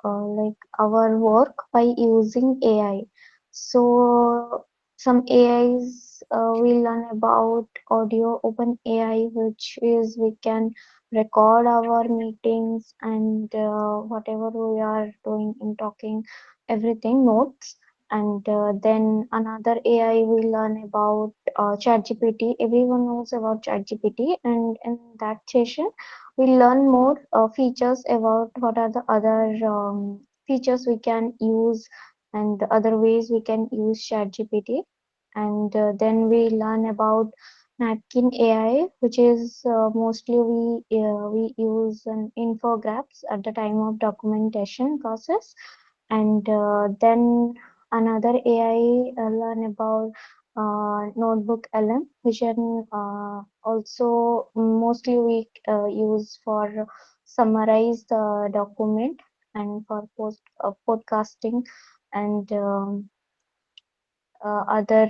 like our work by using AI? So, some AIs we learn about audio open AI, which is we can record our meetings and whatever we are doing in talking, everything notes. And then another AI we learn about ChatGPT. Everyone knows about ChatGPT, and in that session we learn more features about what are the other features we can use and the other ways we can use ChatGPT. And then we learn about Napkin AI, which is mostly we use an infographics at the time of documentation process. And then another AI learn about notebook LM, which can also mostly we use for summarize the document and for podcasting and other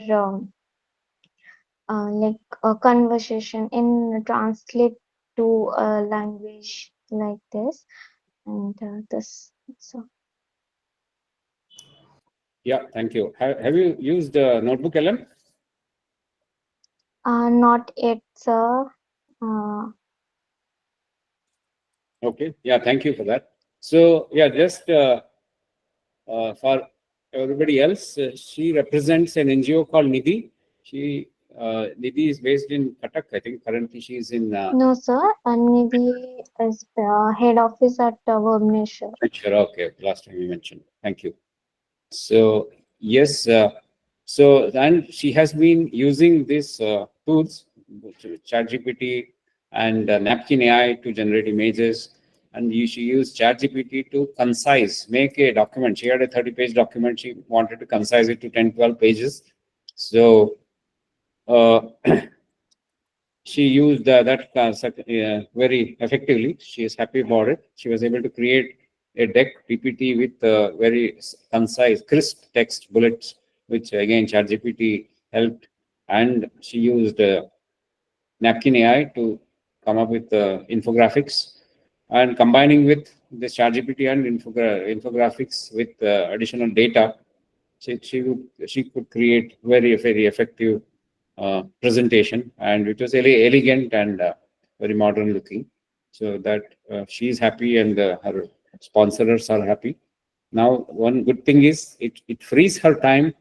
like conversation in translate to a language like this. And this so Yeah, thank you. Have you used Notebook LM? not yet, sir. Uh, Okay, yeah, thank you for that. So yeah, just for everybody else, she represents an NGO called Nidhi. Nidhi is based in Cuttack. I think currently she is in. no, sir. Nidhi is head office at Bhubaneswar. Sure, okay. Last time you mentioned. Thank you. So yes, so and she has been using these tools, ChatGPT and Napkin AI to generate images, and she used ChatGPT to make a document. She had a 30-page document. She wanted to concise it to 10, 12 pages. So she used that very effectively. She is happy about it. She was able to create a deck PPT with very concise, crisp text bullets, which again ChatGPT helped. And she used Napkin AI to come up with infographics. And combining with the ChatGPT and infographics with additional data, she could create very effective presentation, and it was really elegant and very modern looking. So that she is happy and her sponsors are happy. Now, one good thing is it frees her time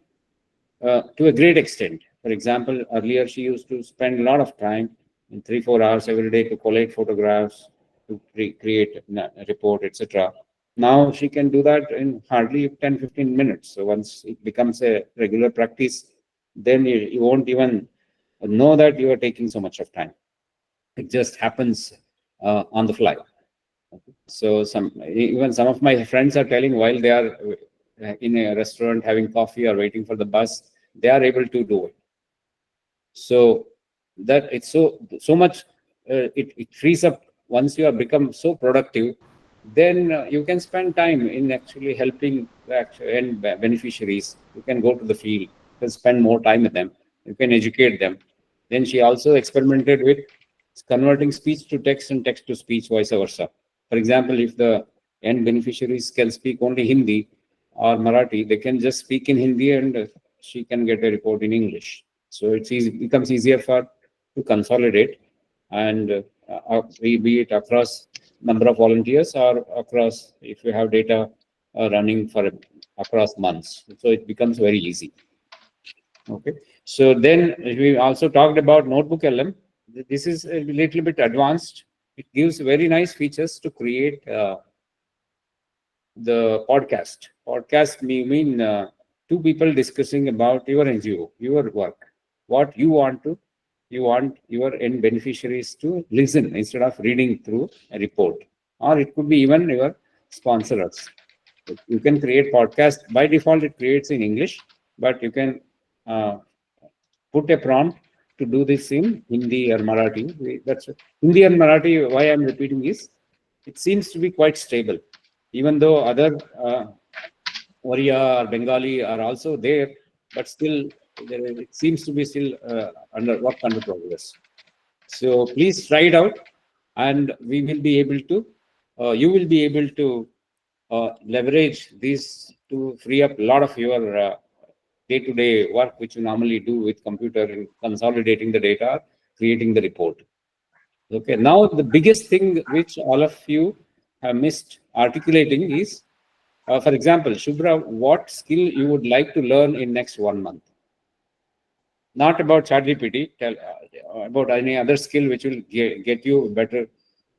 to a great extent. For example, earlier she used to spend a lot of time in 3-4 hours every day to collate photographs, to create a report, etc. Now she can do that in hardly 10-15 minutes. So once it becomes a regular practice, then you won't even know that you are taking so much of time. It just happens on the fly. So even some of my friends are telling while they are in a restaurant having coffee or waiting for the bus, they are able to do it. So that it's so much it frees up once you have become so productive. then you can spend time in actually helping the end beneficiaries. You can go to the field, you can spend more time with them, you can educate them. Then she also experimented with converting speech to text and text to speech, vice versa. For example, if the end beneficiaries can speak only Hindi or Marathi, they can just speak in Hindi and she can get a report in English. So it's easy, becomes easier for to consolidate and be it across number of volunteers or across if you have data running for across months. So it becomes very easy. Okay. So then we also talked about Notebook LM. This is a little bit advanced. It gives very nice features to create the podcast. Podcast mean two people discussing about your NGO, your work, what you want your end beneficiaries to listen instead of reading through a report, or it could be even your sponsors. You can create podcast. By default, it creates in English, but you can put a prompt to do this in Hindi or Marathi. That's Hindi and Marathi. Why I'm repeating is, it seems to be quite stable, even though other Oriya or Bengali are also there, but still it seems to be still under progress. So please try it out, and we will be able to, you will be able to leverage these to free up a lot of your day-to-day work, which you normally do with computer and consolidating the data, creating the report. Okay, now the biggest thing which all of you have missed articulating is, for example, Shubhra, what skill you would like to learn in next 1 month? Not about ChatGPT, tell about any other skill which will get you better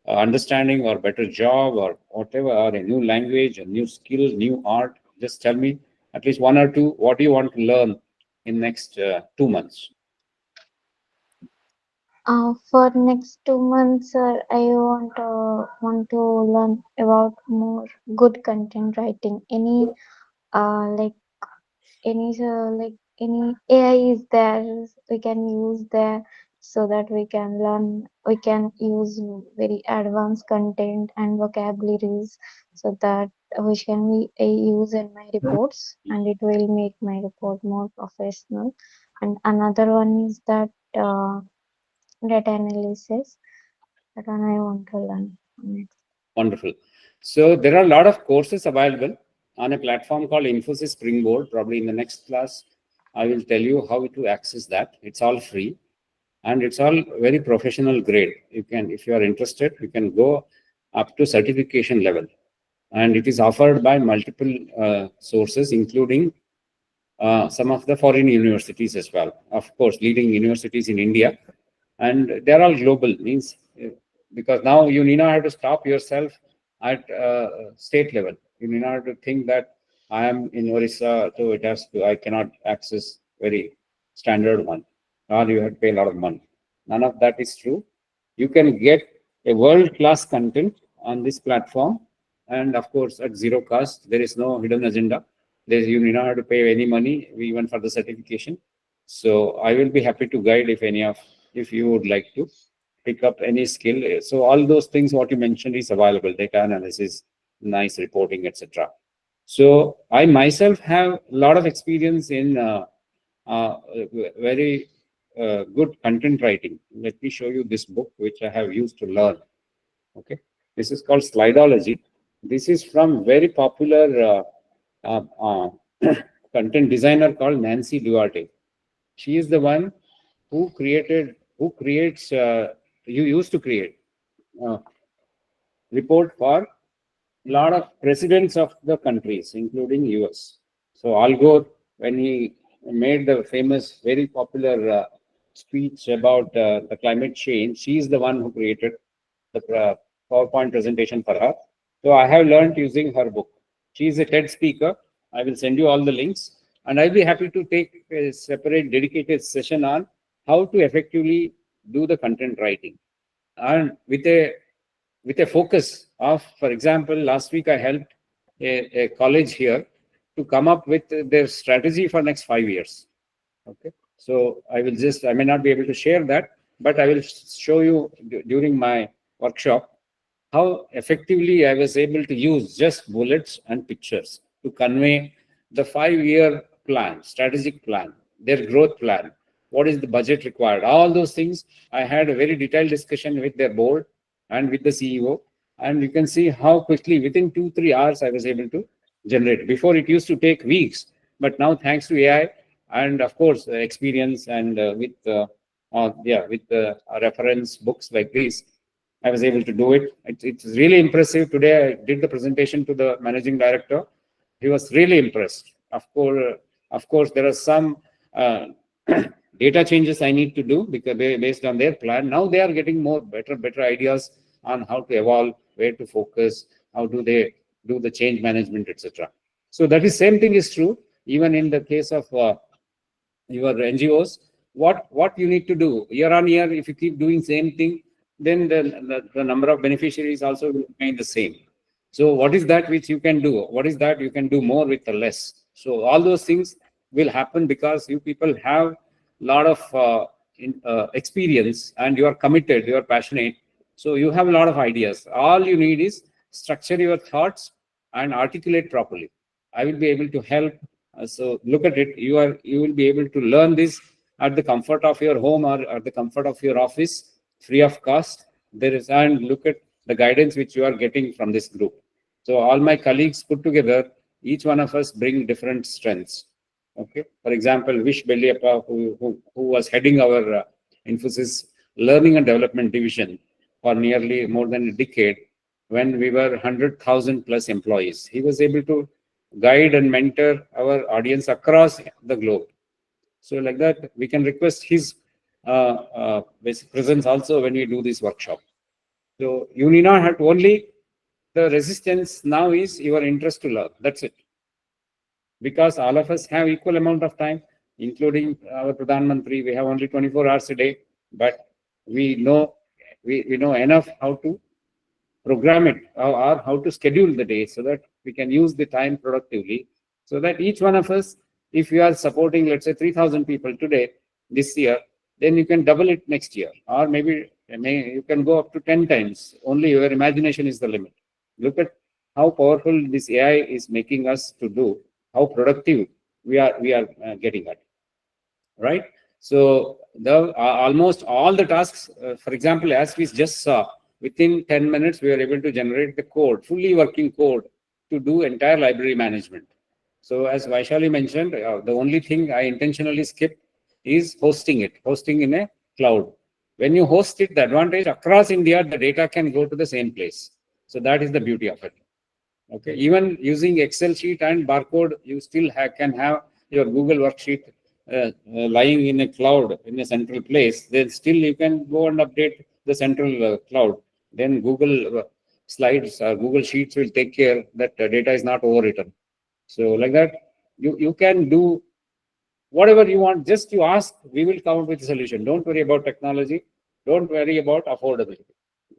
understanding or better job or whatever, or a new language, a new skill, new art. Just tell me at least one or two. What do you want to learn in next 2 months? For next 2 months, I want to learn about more good content writing. Any like any AI is there, we can use there so that we can learn. We can use very advanced content and vocabularies so that which can be use in my reports, and it will make my report more professional. And another one is that data analysis. That one I want to learn next. Wonderful. So there are a lot of courses available on a platform called Infosys Springboard. Probably in the next class, I will tell you how to access that. It's all free and it's all very professional grade. You can, if you are interested, you can go up to certification level. And it is offered by multiple sources, including some of the foreign universities as well. Of course, leading universities in India, and they're all global. Means because now you need not have to stop yourself at state level. You need not have to think that I am in Orissa, so it has to. I cannot access very standard one, or you have to pay a lot of money. None of that is true. You can get a world-class content on this platform, and of course at zero cost. There is no hidden agenda. You need not have to pay any money even for the certification. So I will be happy to guide if you would like to pick up any skill. So all those things what you mentioned is available: data analysis, nice reporting, etc. So I myself have a lot of experience in very good content writing. Let me show you this book which I have used to learn. Okay, this is called Slidology. This is from very popular content designer called Nancy Duarte. She is the one who creates, you used to create report for a lot of presidents of the countries, including US. So Al Gore, when he made the famous, very popular speech about the climate change, she is the one who created the PowerPoint presentation for her. So I have learned using her book. She is a TED speaker. I will send you all the links, and I'll be happy to take a separate dedicated session on how to effectively do the content writing, and with a focus of, for example, last week I helped a college here to come up with their strategy for next 5 years. Okay, so I may not be able to share that, but I will show you during my workshop how effectively I was able to use just bullets and pictures to convey the 5-year plan, strategic plan, their growth plan, what is the budget required, all those things. I had a very detailed discussion with their board and with the CEO, and you can see how quickly within 2-3 hours I was able to generate. Before it used to take weeks, but now thanks to AI and of course experience and with reference books like this, I was able to do it. It's really impressive. Today I did the presentation to the managing director. He was really impressed. Of course, there are some data changes I need to do because based on their plan. Now they are getting better ideas on how to evolve, where to focus, how do they do the change management, etc. So that is same thing is true even in the case of your NGOs. What you need to do year on year, if you keep doing same thing, then the number of beneficiaries also will remain the same. So what is that which you can do? What is that you can do more with the less? So all those things will happen because you people have a lot of experience and you are committed, you are passionate. So you have a lot of ideas. All you need is structure your thoughts and articulate properly. I will be able to help. So look at it. You will be able to learn this at the comfort of your home or at the comfort of your office, free of cost. And look at the guidance which you are getting from this group. So all my colleagues put together, each one of us bring different strengths. Okay. For example, Vish Belliappa, who was heading our Infosys Learning and Development Division for nearly more than a decade, when we were 100,000 plus employees, he was able to guide and mentor our audience across the globe. So like that, we can request his presence also when we do this workshop. So you need not have to only, the resistance now is your interest to learn. That's it. Because all of us have equal amount of time, including our Pradhan Mantri, we have only 24 hours a day, but we know enough how to program it or how to schedule the day so that we can use the time productively. So that each one of us, if you are supporting, let's say 3,000 people today, this year, then you can double it next year, or maybe you can go up to 10 times. Only your imagination is the limit. Look at how powerful this AI is making us to do, how productive we are getting at, right? So almost all the tasks, for example, as we just saw, within 10 minutes, we are able to generate the code, fully working code to do entire library management. So as Vaishali mentioned, the only thing I intentionally skipped is hosting in a cloud. When you host it, the advantage across India, the data can go to the same place. So that is the beauty of it. Okay, even using Excel sheet and barcode, you still can have your Google worksheet lying in a cloud in a central place. Then still you can go and update the central cloud. Then Google Slides or Google Sheets will take care that the data is not overwritten. So like that, you can do whatever you want. Just you ask, we will come up with a solution. Don't worry about technology. Don't worry about affordability.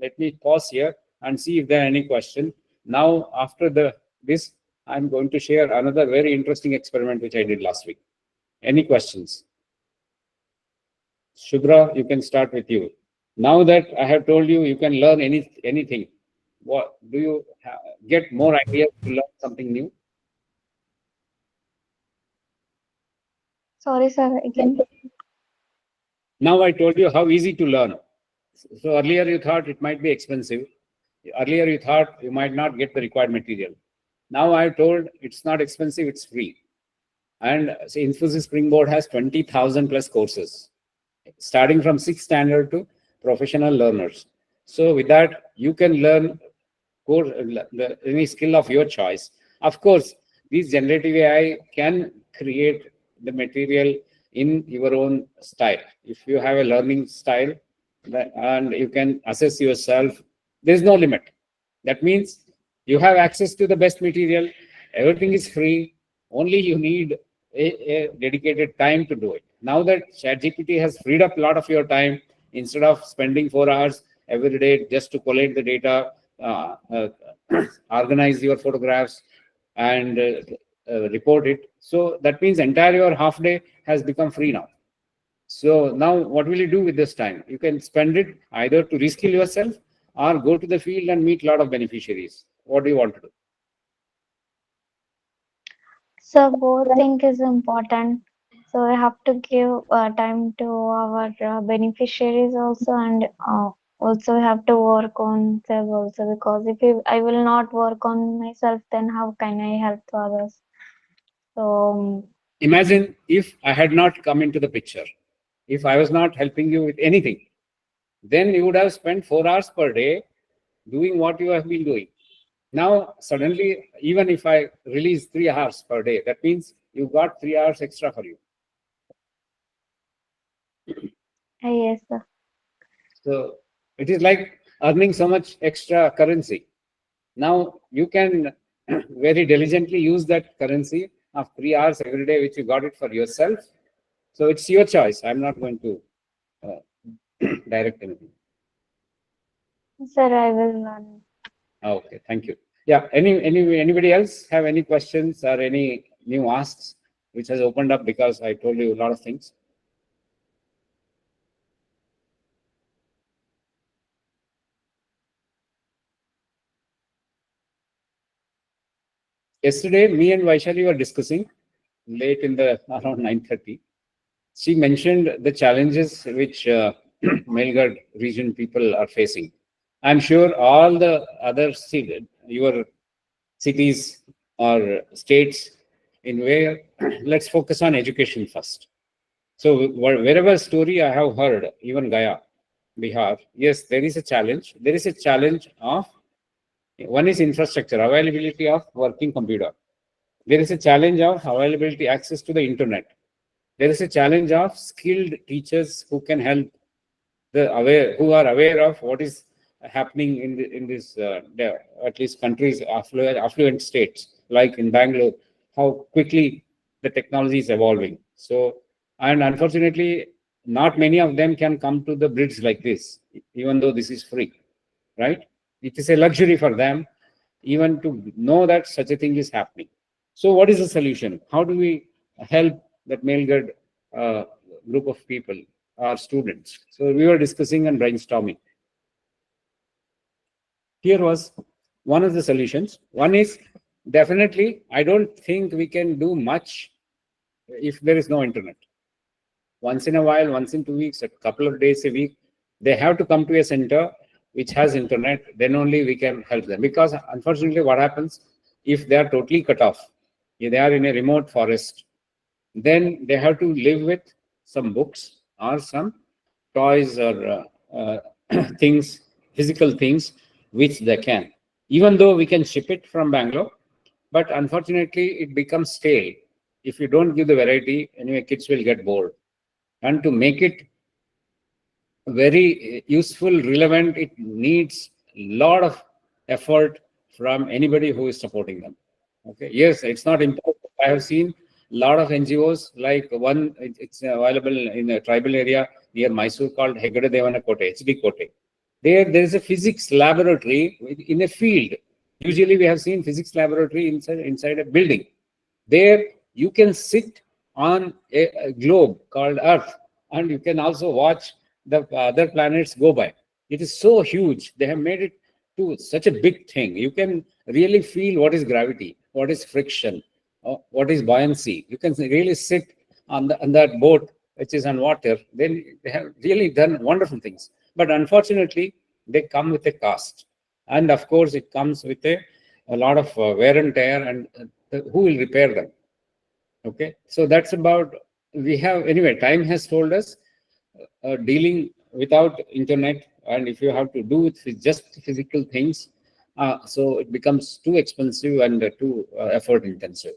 Let me pause here and see if there are any questions. Now, after this, I'm going to share another very interesting experiment which I did last week. Any questions? Shubhra, you can start with you. Now that I have told you, you can learn anything. What do you get more ideas to learn something new? Sorry, sir, again. Now I told you how easy to learn. So earlier you thought it might be expensive. Earlier you thought you might not get the required material. Now I told it's not expensive, it's free. And so Infosys Springboard has 20,000 plus courses, starting from 6th standard to professional learners. So with that, you can learn any skill of your choice. Of course, these generative AI can create the material in your own style. If you have a learning style and you can assess yourself, there's no limit. That means you have access to the best material. Everything is free. Only you need a dedicated time to do it. Now that ChatGPT has freed up a lot of your time, instead of spending 4 hours every day just to collate the data, organize your photographs and report it. So that means entire your half day has become free now. So now what will you do with this time? You can spend it either to reskill yourself or go to the field and meet a lot of beneficiaries? What do you want to do? So both thing is important. So we have to give time to our beneficiaries also, and also we have to work on self also, because I will not work on myself, then how can I help to others? So Imagine if I had not come into the picture, if I was not helping you with anything, then you would have spent 4 hours per day doing what you have been doing. Now, suddenly, even if I release 3 hours per day, that means you got 3 hours extra for you. yes, sir. So it is like earning so much extra currency. Now you can very diligently use that currency of 3 hours every day, which you got it for yourself. So it's your choice. I'm not going to direct anything. Sir, I will learn. Okay, thank you. Yeah, anybody else have any questions or any new asks which has opened up because I told you a lot of things? Yesterday, me and Vaishali were discussing late in the around 9:30. She mentioned the challenges which Melgad region people are facing. I'm sure all the other your cities or states in where let's focus on education first. So wherever story I have heard, even Gaya, Bihar, yes, there is a challenge. There is a challenge of one is infrastructure, availability of working computer. There is a challenge of availability access to the internet. There is a challenge of skilled teachers who can help who are aware of what is happening in this at least countries, affluent states like in Bangalore, how quickly the technology is evolving. So, and unfortunately, not many of them can come to the bridge like this, even though this is free, right? It is a luxury for them even to know that such a thing is happening. So what is the solution? How do we help that Melgad group of people, our students? So we were discussing and brainstorming. Here was one of the solutions. One is definitely, I don't think we can do much if there is no internet. Once in a while, once in 2 weeks, a couple of days a week, they have to come to a center which has internet, then only we can help them. Because unfortunately, what happens if they are totally cut off, if they are in a remote forest, then they have to live with some books or some toys or things, physical things, which they can. Even though we can ship it from Bangalore, but unfortunately, it becomes stale. If you don't give the variety, anyway, kids will get bored. And to make it very useful, relevant, it needs a lot of effort from anybody who is supporting them. Okay. Yes, it's not important. I have seen a lot of NGOs, like one, it's available in a tribal area near Mysore called Hegade Devana Kote, HD Kote. There is a physics laboratory in a field. Usually we have seen physics laboratory inside a building. There you can sit on a globe called Earth, and you can also watch the other planets go by. It is so huge. They have made it to such a big thing. You can really feel what is gravity, what is friction, what is buoyancy. You can really sit on that boat which is on water. Then they have really done wonderful things. But unfortunately, they come with a cost. And of course, it comes with a lot of wear and tear, and who will repair them? Okay, so that's about, we have, anyway, time has told us dealing without internet, and if you have to do it with just physical things, so it becomes too expensive and too effort intensive.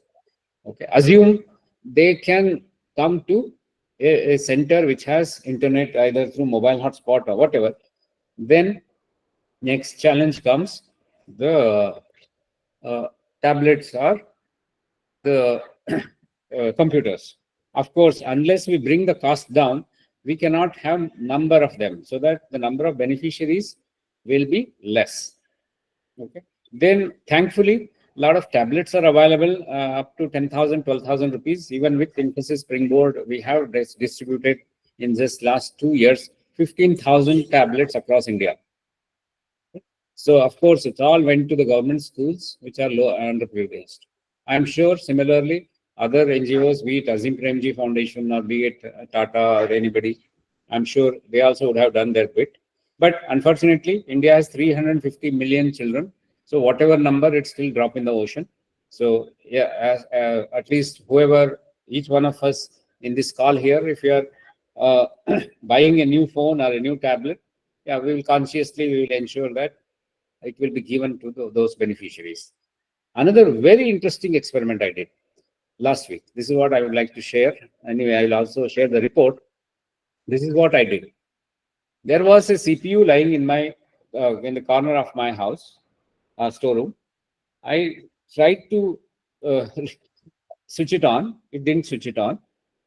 Okay, assume they can come to a center which has internet either through mobile hotspot or whatever. Then next challenge comes the tablets or the computers. Of course, unless we bring the cost down, we cannot have number of them, so that the number of beneficiaries will be less. Okay. Then thankfully, a lot of tablets are available up to 10,000, 12,000 rupees. Even with Infosys Springboard, we have distributed in just last 2 years 15,000 tablets across India. So of course, it all went to the government schools, which are low and underprivileged. I'm sure similarly, other NGOs, be it Azim Premji Foundation or be it Tata or anybody, I'm sure they also would have done their bit. But unfortunately, India has 350 million children. So whatever number, it's still drop in the ocean. So yeah, at least whoever, each one of us in this call here, if you are buying a new phone or a new tablet, yeah, we will ensure that it will be given to those beneficiaries. Another very interesting experiment I did last week. This is what I would like to share. Anyway, I will also share the report. This is what I did. There was a CPU lying in the corner of my house, storeroom. I tried to switch it on. It didn't switch it on.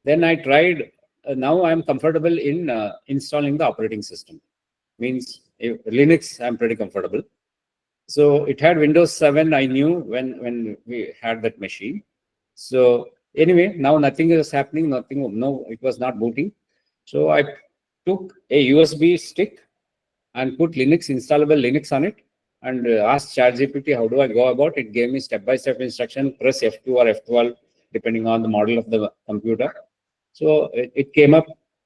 Then I tried. Now I'm comfortable in installing the operating system. Means Linux, I'm pretty comfortable. So it had Windows 7. I knew when we had that machine. So anyway, now nothing is happening. No, it was not booting. So I took a USB stick and put installable Linux on it, and asked ChatGPT, how do I go about it? Gave me step-by-step instruction, press F2 or F12, depending on the model of the computer. So it came up,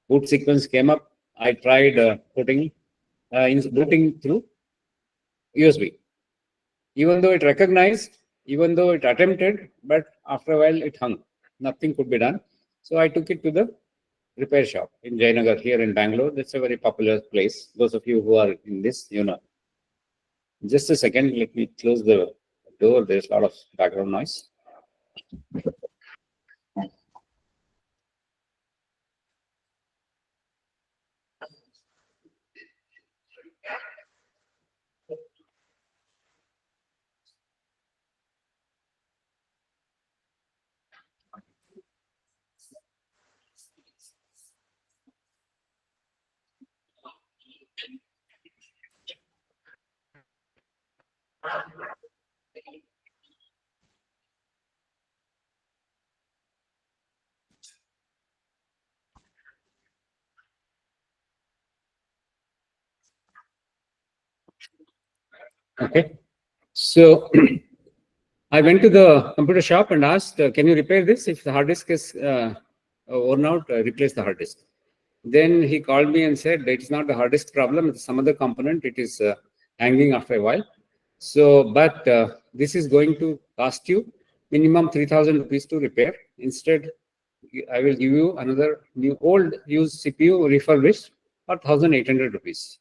boot sequence came up. I tried booting through USB. Even though it recognized, even though it attempted, but after a while it hung. Nothing could be done. So I took it to the repair shop in Jayanagar here in Bangalore. That's a very popular place. Those of you who are in this, you know. Just a second, let me close the door. There's a lot of background noise. Okay. So I went to the computer shop and asked, can you repair this? If the hard disk is worn out, replace the hard disk. Then he called me and said, it's not the hard disk problem, it's some other component. It is hanging after a while. So, but this is going to cost you minimum 3,000 rupees to repair. Instead, I will give you another new old used CPU refurbished for 1,800 rupees.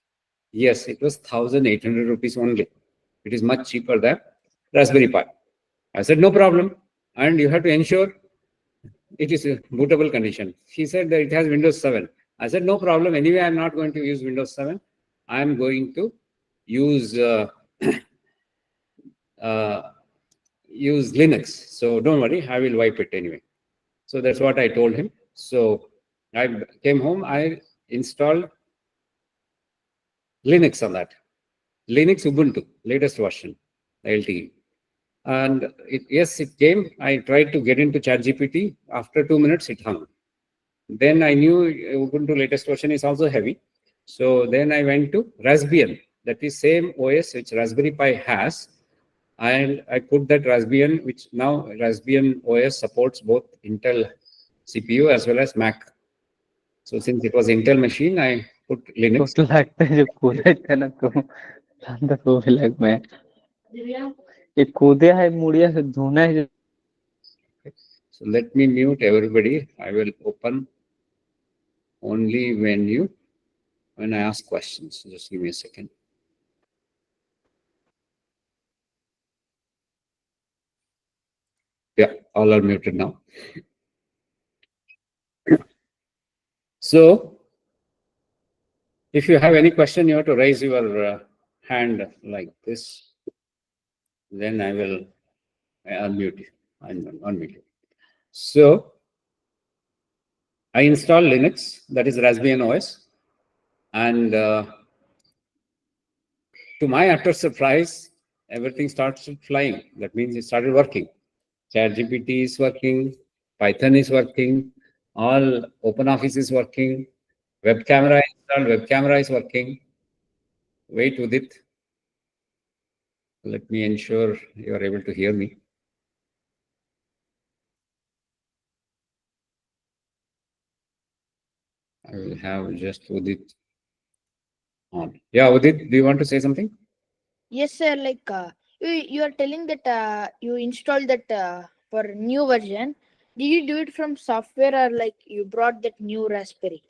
Yes, it was 1,800 rupees only. It is much cheaper than Raspberry Pi. I said, no problem. And you have to ensure it is a bootable condition. She said that it has Windows 7. I said, no problem. Anyway, I'm not going to use Windows 7. I'm going to use use Linux. So don't worry, I will wipe it anyway. So that's what I told him. So I came home, I installed Linux on that. Linux Ubuntu, latest version, LTE. And yes, it came. I tried to get into ChatGPT. After 2 minutes, it hung. Then I knew Ubuntu latest version is also heavy. So then I went to Raspbian. That is same OS which Raspberry Pi has. And I put that Raspbian, which now Raspbian OS supports both Intel CPU as well as Mac. So since it was Intel machine, I put Linux. लगता है जो कूदा था ना तो अंदर वो भी लग में ये कूदे है मुड़िया से धोना है. So let me mute everybody. I will open only when I ask questions. Just give me a second. Yeah, all are muted now. So if you have any question, you have to raise your hand like this. Then I will unmute you. Unmute you. So I installed Linux, that is Raspbian OS. And to my utter surprise, everything starts flying. That means it started working. ChatGPT is working, Python is working, all OpenOffice is working, web camera is working. Wait with it. Let me ensure you are able to hear me. I will have just Udit on. Yeah, Udit, do you want to say something? Yes, sir. Like you are telling that you installed that for new version. Did you do it from software or like you brought that new Raspberry?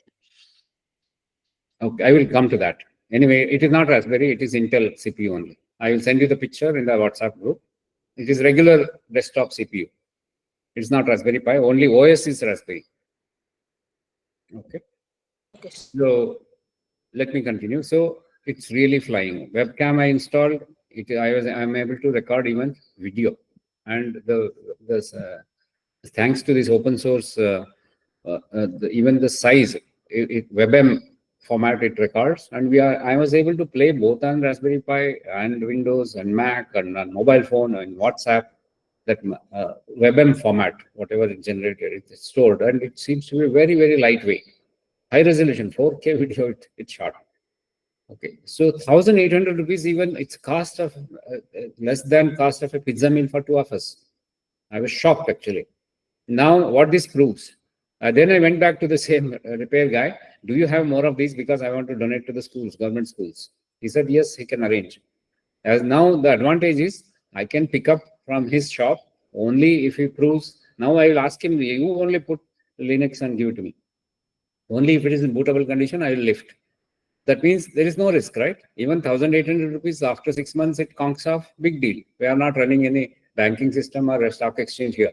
Okay, I will come to that. Anyway, it is not Raspberry, it is Intel CPU only. I will send you the picture in the WhatsApp group. It is regular desktop CPU. It's not Raspberry Pi, only OS is Raspberry. Okay. Okay. So let me continue. So it's really flying. Webcam I installed. I'm able to record even video, and thanks to this open source, even the size, WebM format it records, and I was able to play both on Raspberry Pi and Windows and Mac and on mobile phone and WhatsApp. That WebM format, whatever it generated, it's stored, and it seems to be very, very lightweight. High resolution 4K video it shot. Okay, so 1,800 rupees, even it's cost of less than cost of a pizza meal for two of us. I was shocked actually. Now what this proves, then I went back to the same repair guy. Do you have more of these? Because I want to donate to the schools, government schools. He said yes, he can arrange. As now the advantage is I can pick up from his shop only if he proves. Now I will ask him, you only put Linux and give it to me. Only if it is in bootable condition, I will lift. That means there is no risk, right? Even 1,800 rupees after 6 months, it conks off, big deal. We are not running any banking system or a stock exchange here.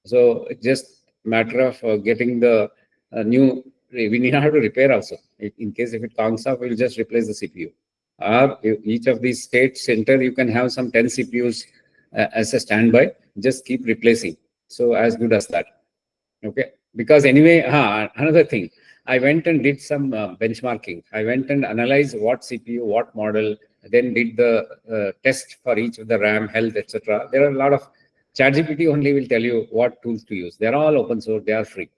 So it's just a matter of getting the new, we need not have to repair also. In case if it conks off, we'll just replace the CPU. Each of these state center, you can have some 10 CPUs as a standby, just keep replacing. So as good as that. Okay, because anyway, another thing, I went and did some benchmarking. I went and analyzed what CPU, what model, then did the test for each of the RAM, health, etc. There are a lot of ChatGPT only will tell you what tools to use. They're all open source, they are free.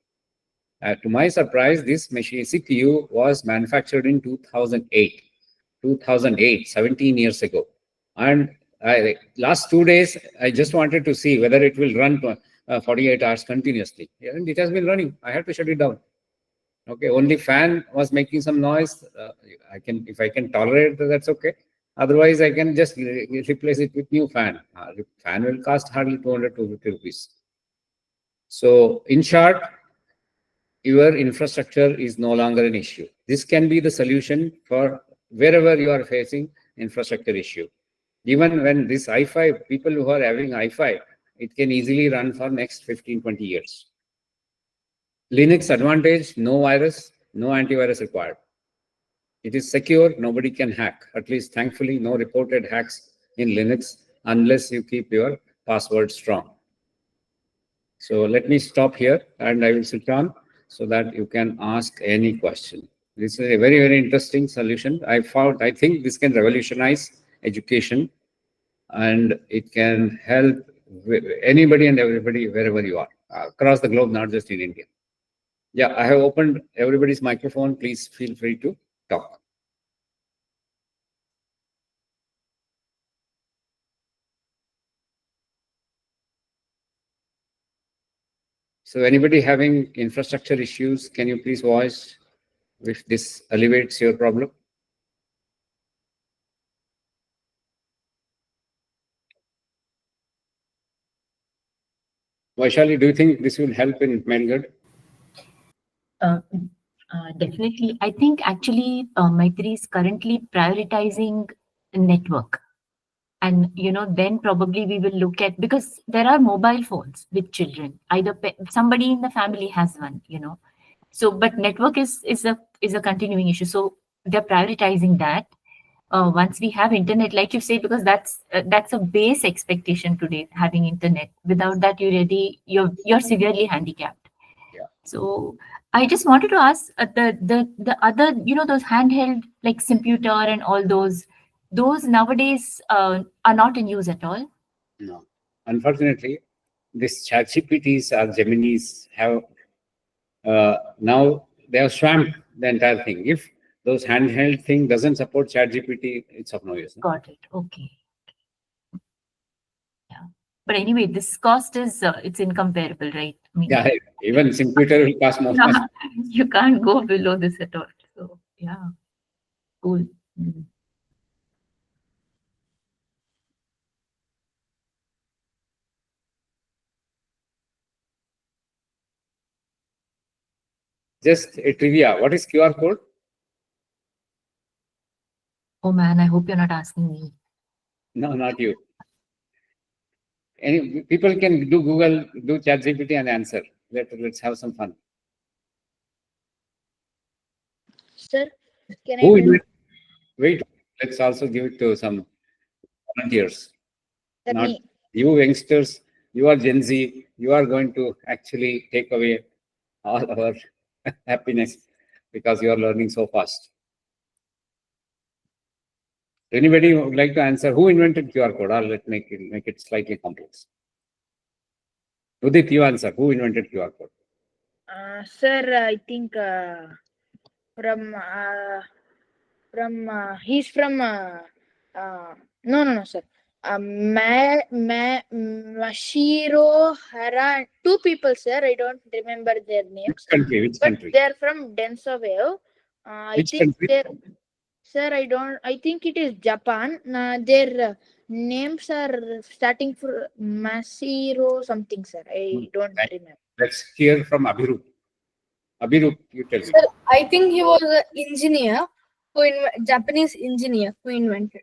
To my surprise, this machine CPU was manufactured in 2008. 2008, 17 years ago. And last 2 days, I just wanted to see whether it will run 48 hours continuously. And it has been running. I had to shut it down. Okay, only fan was making some noise. If I can tolerate that, that's okay. Otherwise, I can just replace it with new fan. Fan will cost hardly 200 to 250 rupees. So in short, your infrastructure is no longer an issue. This can be the solution for wherever you are facing infrastructure issue. Even when this i5, people who are having i5, it can easily run for next 15, 20 years. Linux advantage, no virus, no antivirus required. It is secure, nobody can hack. At least thankfully, no reported hacks in Linux unless you keep your password strong. So let me stop here and I will switch on so that you can ask any question. This is a very, very interesting solution. I think this can revolutionize education and it can help anybody and everybody wherever you are across the globe, not just in India. Yeah, I have opened everybody's microphone. Please feel free to talk. So anybody having infrastructure issues, can you please voice if this alleviates your problem? Vaishali, do you think this will help in Melgad? Definitely. I think actually Maitri is currently prioritizing network. And, then probably we will look at, because there are mobile phones with children, either somebody in the family has one, So, but network is a continuing issue. So they're prioritizing that. Once we have internet, like you say, because that's a base expectation today, having internet. Without that, you're severely handicapped. Yeah. So I just wanted to ask the other, those handheld like Simputer and all those nowadays are not in use at all. No, unfortunately, this ChatGPTs or Geminis have now they have swamped the entire thing. If those handheld thing doesn't support ChatGPT, it's of no use. Got it. Okay. But anyway, this cost is it's incomparable, right? I mean, Yeah, even computer will cost more. yeah, you can't go below this at all. So yeah, cool. Mm. Just a trivia. What is QR code? Oh man, I hope you're not asking me. No, not you. Any people can do Google, do ChatGPT and answer. Let's have some fun. Sir, can I Who tell? wait, let's also give it to some volunteers. Sir, Not me. you youngsters, you are Gen Z, you are going to actually take away all our happiness because you are learning so fast. Anybody would like to answer? Who invented QR code? Or let's make it slightly complex. Udit, you answer. Who invented QR code? Sir, I think he's from no, sir. Mashiro Hara, two people, sir. I don't remember their names. Which But country? they're from Densawave. I Which think country? they're, sir, I think it is Japan. Their names are starting for Masiro something, sir. I don't Right. remember. Let's hear from Abhirup. Abhirup, you tell me. Sir, I think he was an engineer Japanese engineer who invented.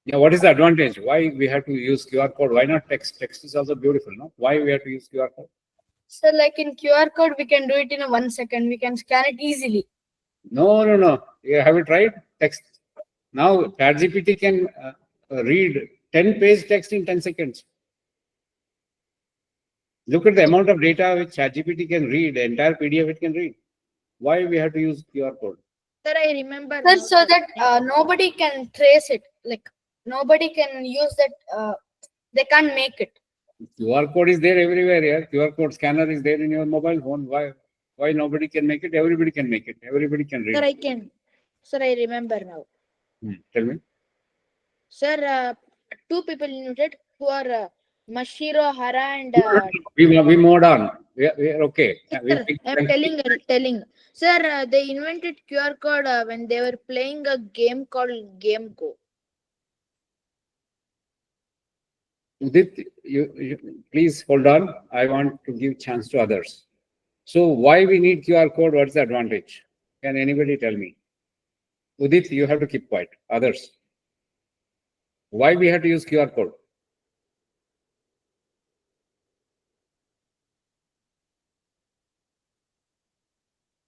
Yeah, what is the advantage? Why we have to use QR code? Why not text? Text is also beautiful, no? Why we have to use QR code? So like in QR code, we can do it in a 1 second. We can scan it easily. No. You have it right? Text. Now, ChatGPT can read 10-page text in 10 seconds. Look at the amount of data which ChatGPT can read, the entire PDF it can read. Why we have to use QR code? Sir, I remember. Sir, so that nobody can trace it. Like nobody can use that. They can't make it. QR code is there everywhere. Yeah, QR code scanner is there in your mobile phone. Why nobody can make it? Everybody can make it. Everybody can read. Sir, I can. Sir, I remember now. Tell me. Sir, two people invented who are Mashiro Hara and. We moved on. We are okay. Sir, I'm telling. Sir, they invented QR code when they were playing a game called Game Go. Udit, you please hold on. I want to give chance to others. So why we need QR code? What's the advantage? Can anybody tell me? Udit, you have to keep quiet. Others. Why we have to use QR code?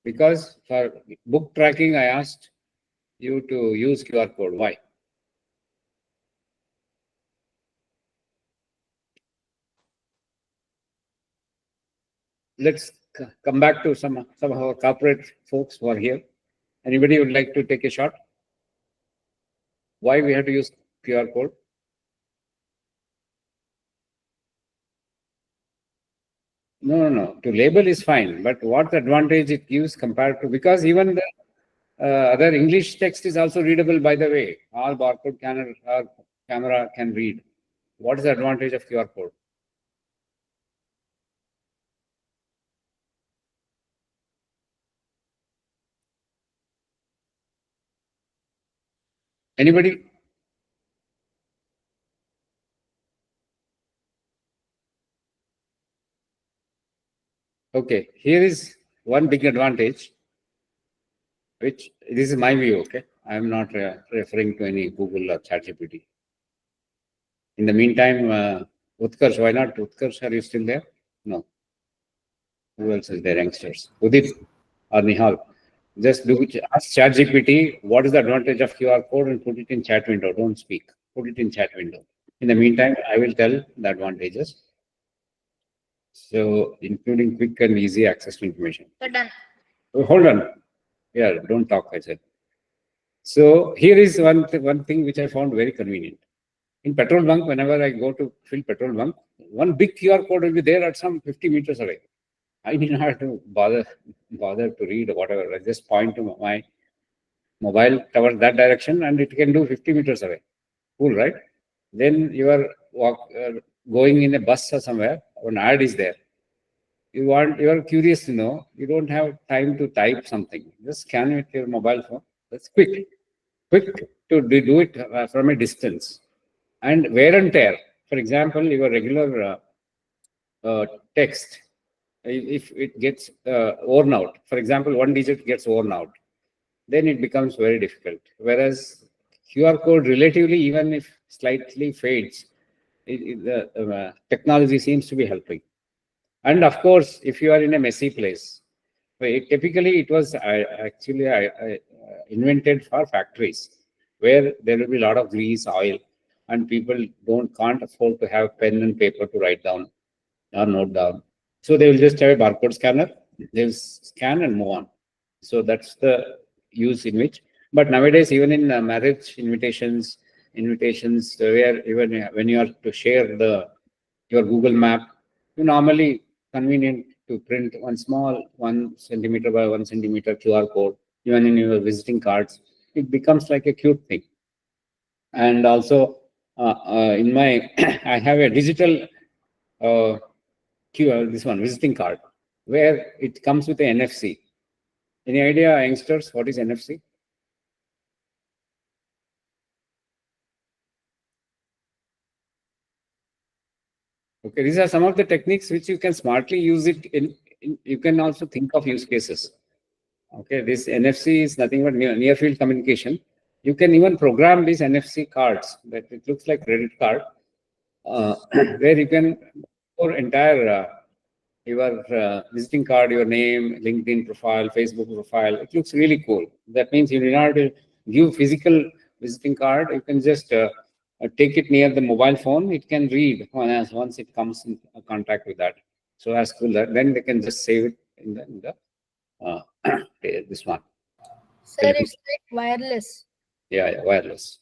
Because for book tracking, I asked you to use QR code. Why? Let's come back to some of our corporate folks who are here. Anybody would like to take a shot? Why we have to use QR code? No. To label is fine, but what advantage it gives compared to, because even the other English text is also readable, by the way. All barcode camera can read. What is the advantage of QR code? Anybody? Okay, here is one big advantage, which this is my view, okay? I'm not referring to any Google or ChatGPT. In the meantime, Utkarsh, why not? Utkarsh, are you still there? No. Who else is there? Youngsters. Udit or Nihal. Just ask ChatGPT what is the advantage of QR code and put it in chat window. Don't speak. Put it in chat window. In the meantime, I will tell the advantages. So, including quick and easy access to information. Sir, done. Oh, hold on. Yeah, don't talk, I said. So here is one thing which I found very convenient. In petrol bunk, whenever I go to fill petrol bunk, one big QR code will be there at some 50 meters away. I need not have to bother to read or whatever. I just point to my mobile towards that direction and it can do 50 meters away. Cool, right? Then your going in a bus or somewhere, an ad is there. You are curious to know, you don't have time to type something. Just scan with your mobile phone. That's quick to do it from a distance. And wear and tear. For example, your regular text, if it gets worn out, for example, one digit gets worn out, then it becomes very difficult. Whereas QR code, relatively, even if slightly fades, the technology seems to be helping. And of course, if you are in a messy place, typically it was actually invented for factories where there will be a lot of grease, oil, and people can't afford to have pen and paper to write down or note down. So they will just have a barcode scanner. They'll scan and move on. So that's the use in which. But nowadays, even in marriage invitations where even when you are to share your Google map, you normally convenient to print one small 1 centimeter by 1 centimeter QR code, even in your visiting cards. It becomes like a cute thing. And also, in my, I have a digital this one visiting card where it comes with a NFC. Any idea, youngsters, what is NFC? Okay, these are some of the techniques which you can smartly use it in. You can also think of use cases. Okay, this NFC is nothing but near field communication. You can even program these NFC cards that it looks like credit card, where you can for entire your visiting card, your name, LinkedIn profile, Facebook profile. It looks really cool. That means you do not have to give physical visiting card. You can just take it near the mobile phone. It can read once it comes in contact with that. So as cool that then they can just save it in the this one. Sir, it's like wireless. Yeah, wireless.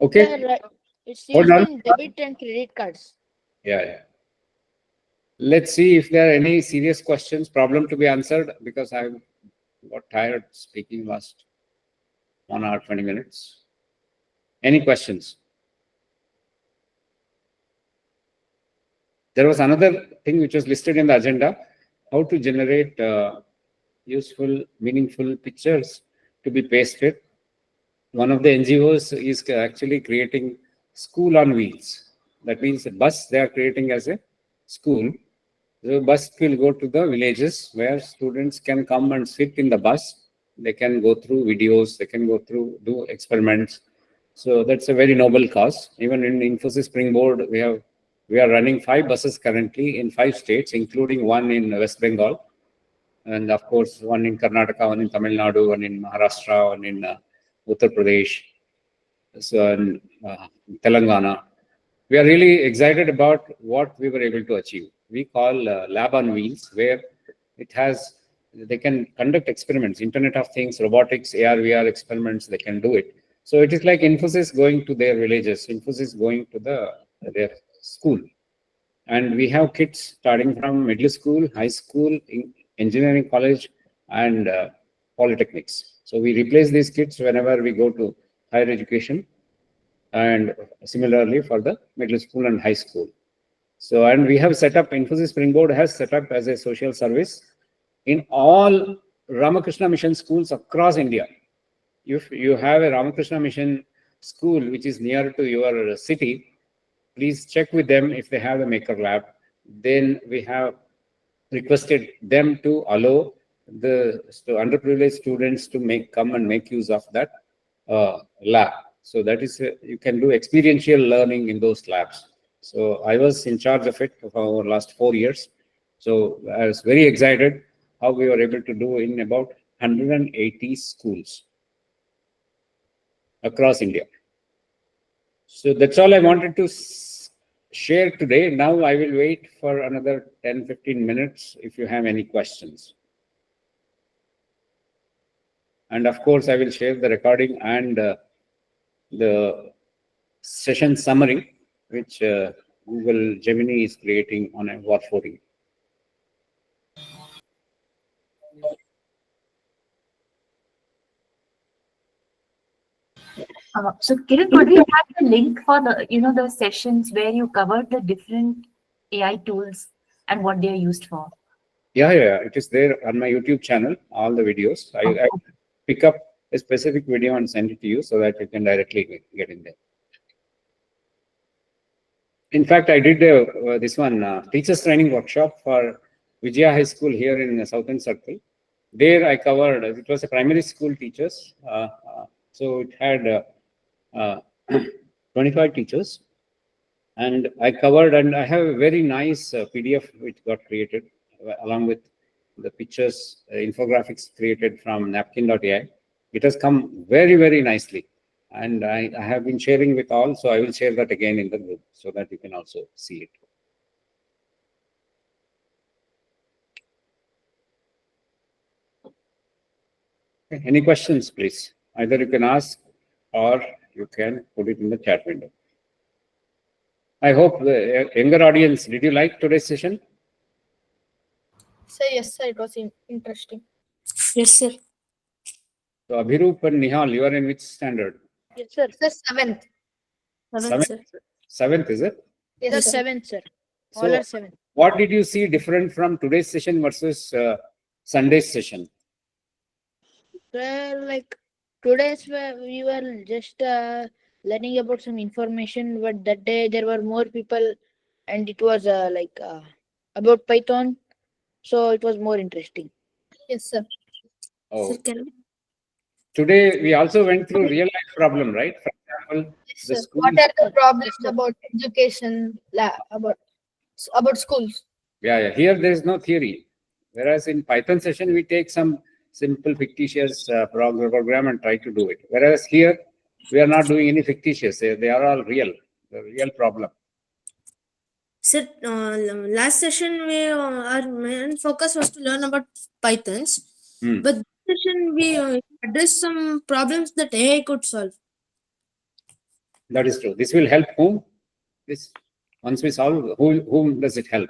Okay. Sir, it's Hold used on. in debit and credit cards. Yeah. Let's see if there are any serious questions, problem to be answered, because I got tired speaking last 1 hour, 20 minutes. Any questions? There was another thing which was listed in the agenda, how to generate useful, meaningful pictures to be pasted. One of the NGOs is actually creating school on wheels. That means a bus they are creating as a school. The bus will go to the villages where students can come and sit in the bus. They can go through videos, they can go through, do experiments. So that's a very noble cause. Even in Infosys Springboard, we are running 5 buses currently in 5 states, including one in West Bengal. And of course, one in Karnataka, one in Tamil Nadu, one in Maharashtra, one in Uttar Pradesh, so in Telangana. We are really excited about what we were able to achieve. We call lab on wheels, where they can conduct experiments, Internet of Things, robotics, AR, VR experiments, they can do it. So it is like Infosys going to their villages, Infosys going to their school. And we have kids starting from middle school, high school, engineering college, and polytechnics. So we replace these kids whenever we go to higher education, and similarly for the middle school and high school. So, and we have set up, Infosys Springboard has set up as a social service in all Ramakrishna Mission schools across India. If you have a Ramakrishna Mission school which is near to your city, please check with them if they have a maker lab. Then we have requested them to allow the underprivileged students to come and make use of that lab. So that is, you can do experiential learning in those labs. So I was in charge of it for our last 4 years. So I was very excited how we were able to do in about 180 schools across India. So that's all I wanted to share today. Now I will wait for another 10-15 minutes if you have any questions. And of course, I will share the recording and the session summary, which Google Gemini is creating on a Warforging. So Kiran, could we have the link for the, the sessions where you covered the different AI tools and what they are used for? Yeah, it is there on my YouTube channel, all the videos. I pick up a specific video and send it to you so that you can directly get in there. In fact, I did this one teachers training workshop for Vijaya High School here in the Southern Circle. There I covered, it was a primary school teachers. So it had 25 teachers. And I covered, and I have a very nice PDF which got created along with the pictures, infographics created from napkin.ai. It has come very, very nicely. And I have been sharing with all, so I will share that again in the group so that you can also see it. Okay, any questions, please? Either you can ask or you can put it in the chat window. I hope the younger audience, did you like today's session? Sir, yes, sir. It was interesting. Yes, sir. So Abhirup and Nihal, you are in which standard? Yes, sir. Sir, seventh. Seventh, is it? Yes, Sir, sir. seventh, sir. All So are seventh. what did you see different from today's session versus Sunday's session? Sir, like today's we were just learning about some information, but that day there were more people, and it was about Python, so it was more interesting. Yes, sir. Oh. Today we also went through real life problem, right? For example, Yes, the sir. school. What are the problems about education, about schools? Yeah. Here there is no theory. Whereas in Python session, we take some simple fictitious program and try to do it. Whereas here, we are not doing any fictitious. They are all real, the real problem. Sir, last session our main focus was to learn about Pythons, but this session we addressed some problems that AI could solve. That is true. This will help whom? This once we solve, whom does it help?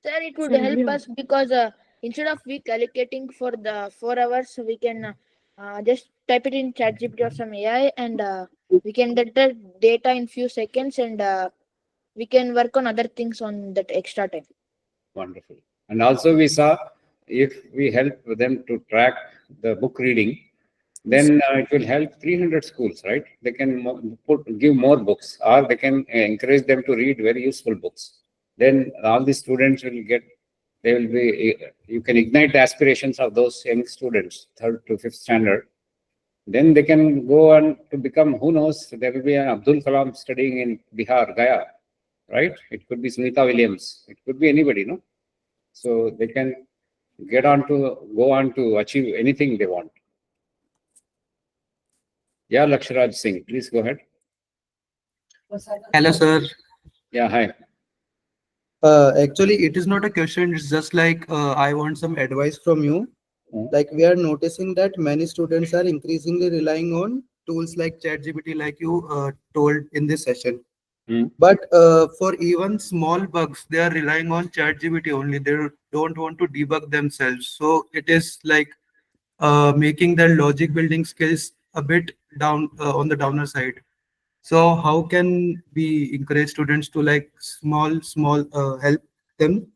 Sir, it would help us because instead of we allocating for the 4 hours, we can just type it in ChatGPT or some AI, and we can get the data in few seconds, and we can work on other things on that extra time. Wonderful. And also we saw if we help them to track the book reading, then it will help 300 schools, right? They can give more books, or they can encourage them to read very useful books. Then all the students will get, they will be, you can ignite the aspirations of those young students, 3rd to 5th standard. Then they can go on to become, who knows, there will be an Abdul Kalam studying in Bihar, Gaya, right? It could be Sunita Williams. It could be anybody, no? So they can go on to achieve anything they want. Yeah, Lakshraj Singh, please go ahead. Hello, sir. Yeah, hi. Actually, it is not a question. It's just like I want some advice from you. Like we are noticing that many students are increasingly relying on tools like ChatGPT, like you told in this session. But for even small bugs, they are relying on ChatGPT only. They don't want to debug themselves. So it is like making their logic building skills a bit down on the downer side. So how can we encourage students to like small help them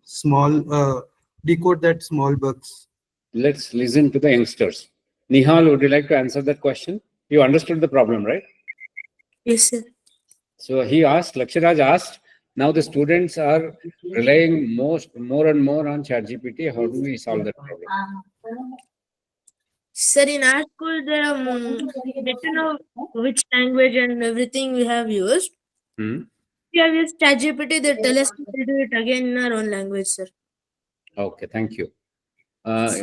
decode that small bugs? Let's listen to the youngsters. Nihal, would you like to answer that question? You understood the problem, right? Yes, sir. So he asked, Lakshraj asked, now the students are relying more and more on ChatGPT. How do we solve that problem? Sir, in our school, they get to know which language and everything we have used. We have used ChatGPT. They tell us to do it again in our own language, sir. Okay, thank you. Who else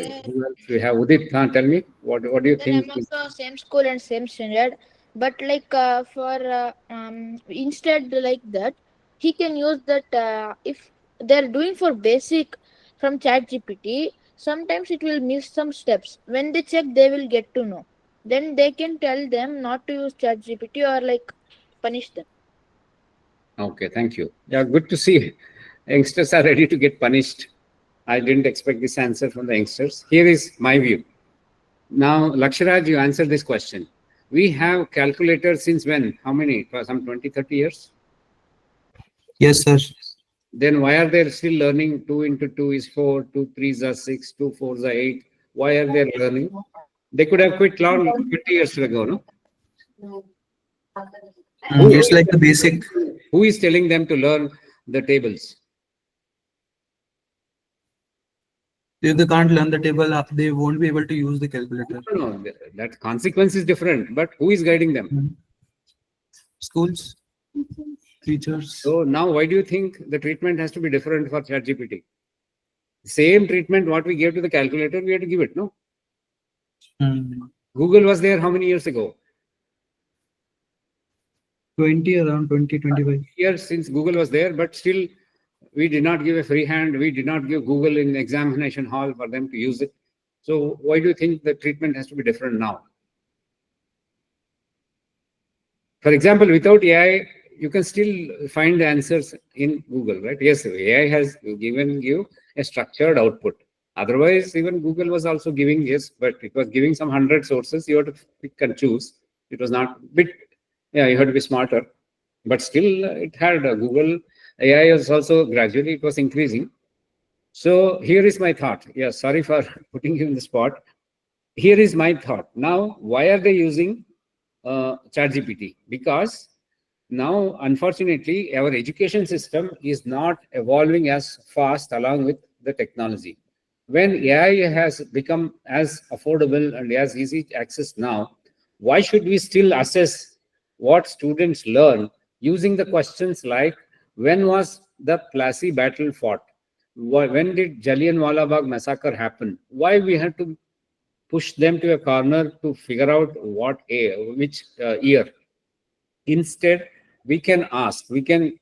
we have? Udit, tell me, what do you think? I'm also same school and same standard, but like instead like that, he can use that if they're doing for basic from ChatGPT. Sometimes it will miss some steps. When they check, they will get to know. Then they can tell them not to use ChatGPT or like punish them. Okay, thank you. Yeah, good to see youngsters are ready to get punished. I didn't expect this answer from the youngsters. Here is my view. Now, Lakshraj, you answer this question. We have calculators since when? How many? For some 20, 30 years? Yes, sir. Then why are they still learning 2 into 2 is 4, 2 3s are 6, 2 4s are 8? Why are they learning? They could have quit long 20 years ago, no? It's like the basic. Who is telling them to learn the tables? If they can't learn the table, they won't be able to use the calculator. No, that consequence is different, but who is guiding them? Schools, teachers. So now why do you think the treatment has to be different for ChatGPT? Same treatment what we gave to the calculator, we had to give it, no? Google was there how many years ago? 20, around 20, 25 years since Google was there, but still we did not give a free hand. We did not give Google in examination hall for them to use it. So why do you think the treatment has to be different now? For example, without AI, you can still find the answers in Google, right? Yes, AI has given you a structured output. Otherwise, even Google was also giving, yes, but it was giving some 100 sources. You have to pick and choose. It was not bit, yeah, you had to be smarter. But still, it had Google. AI was also gradually, it was increasing. So here is my thought. Yeah, sorry for putting you in the spot. Here is my thought. Now, why are they using ChatGPT? Because now, unfortunately, our education system is not evolving as fast along with the technology. When AI has become as affordable and as easy to access now, why should we still assess what students learn using the questions like, when was the Plassey battle fought? When did Jallianwala Bagh massacre happen? Why we had to push them to a corner to figure out which year? Instead, we can ask, we can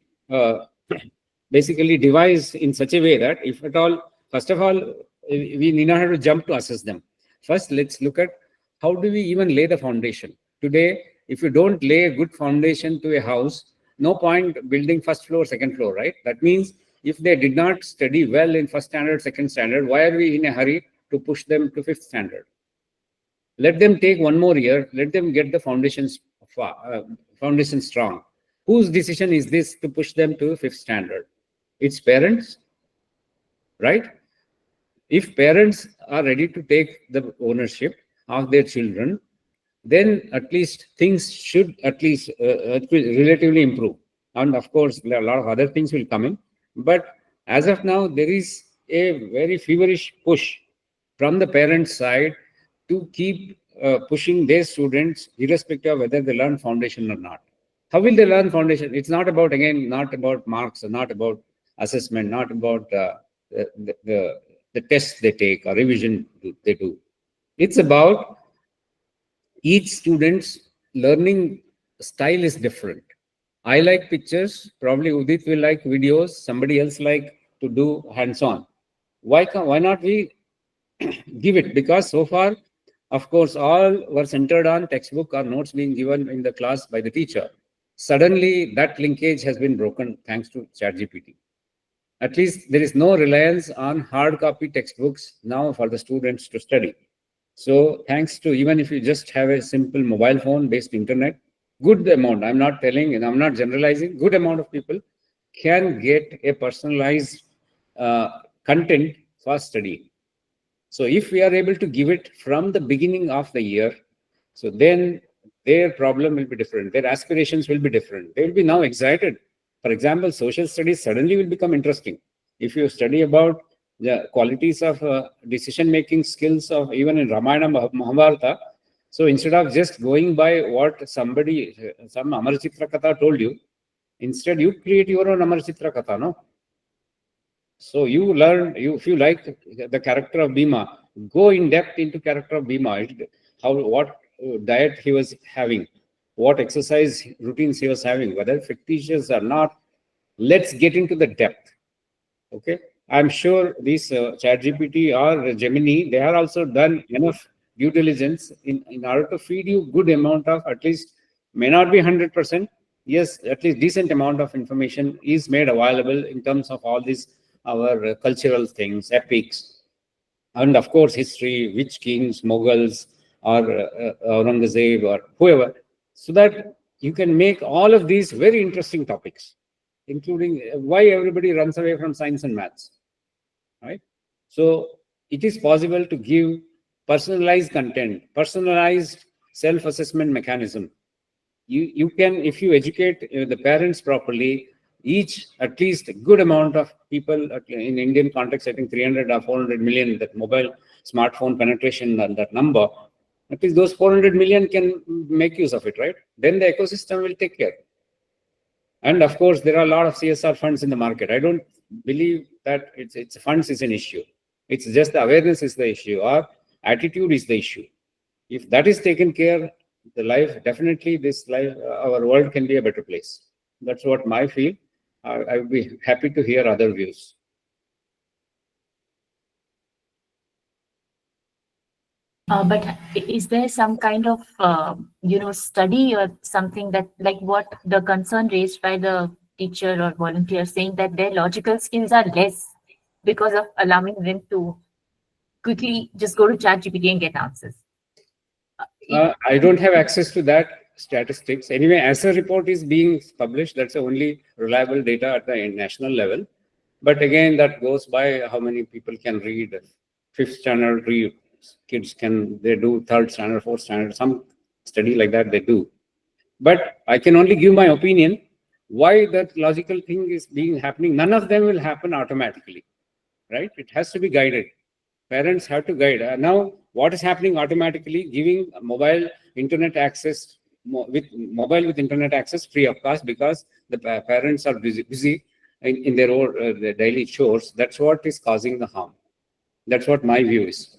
basically devise in such a way that if at all, first of all, we need not have to jump to assess them. First, let's look at how do we even lay the foundation. Today, if you don't lay a good foundation to a house, no point building first floor, second floor, right? That means if they did not study well in first standard, second standard, why are we in a hurry to push them to fifth standard? Let them take one more year. Let them get the foundations strong. Whose decision is this to push them to fifth standard? It's parents, right? If parents are ready to take the ownership of their children, then at least things should at least relatively improve. And of course, a lot of other things will come in. But as of now, there is a very feverish push from the parents' side to keep pushing their students, irrespective of whether they learn foundation or not. How will they learn foundation? It's not about, again, not about marks, or not about assessment, not about the tests they take or revision they do. It's about each student's learning style is different. I like pictures, probably Udit will like videos, somebody else like to do hands-on. Why not we give it? Because so far, of course, all were centered on textbook or notes being given in the class by the teacher. Suddenly, that linkage has been broken thanks to ChatGPT. At least there is no reliance on hard copy textbooks now for the students to study. So thanks to, even if you just have a simple mobile phone based internet, good amount, I'm not telling and I'm not generalizing, good amount of people can get a personalized content for study. So if we are able to give it from the beginning of the year, so then their problem will be different. Their aspirations will be different. They will be now excited. For example, social studies suddenly will become interesting. If you study about the qualities of decision-making skills of even in Ramayana, Mahabharata, so instead of just going by what somebody, some Amar Chitra Katha told you, instead you create your own Amar Chitra Katha, no? So you learn, if you like the character of Bhima, go in depth into character of Bhima, what diet he was having, what exercise routines he was having, whether fictitious or not. Let's get into the depth. Okay, I'm sure these ChatGPT or Gemini, they have also done enough due diligence in order to feed you good amount of, at least may not be 100%. Yes, at least decent amount of information is made available in terms of all these our cultural things, epics, and of course history, which kings, Mughals, or Aurangzeb or whoever, so that you can make all of these very interesting topics, including why everybody runs away from science and maths, right? So it is possible to give personalized content, personalized self-assessment mechanism. You can, if you educate the parents properly, each at least a good amount of people in Indian context, I think 300 or 400 million, that mobile smartphone penetration and that number, at least those 400 million can make use of it, right? Then the ecosystem will take care. And of course, there are a lot of CSR funds in the market. I don't believe that it's funds is an issue. It's just the awareness is the issue, or attitude is the issue. If that is taken care, the life, definitely this life, our world can be a better place. That's what my feel. I would be happy to hear other views. But is there some kind of, study or something that, like what the concern raised by the teacher or volunteer, saying that their logical skills are less because of allowing them to quickly just go to ChatGPT and get answers? I don't have access to that statistics. Anyway, as a report is being published, that's the only reliable data at the national level. But again, that goes by how many people can read. Fifth standard read, kids can, they do third standard, fourth standard, some study like that they do. But I can only give my opinion why that logical thing is happening. None of them will happen automatically, right? It has to be guided. Parents have to guide. Now, what is happening automatically? Giving mobile internet access with internet access free of cost, because the parents are busy in their own their daily chores. That's what is causing the harm. That's what my view is.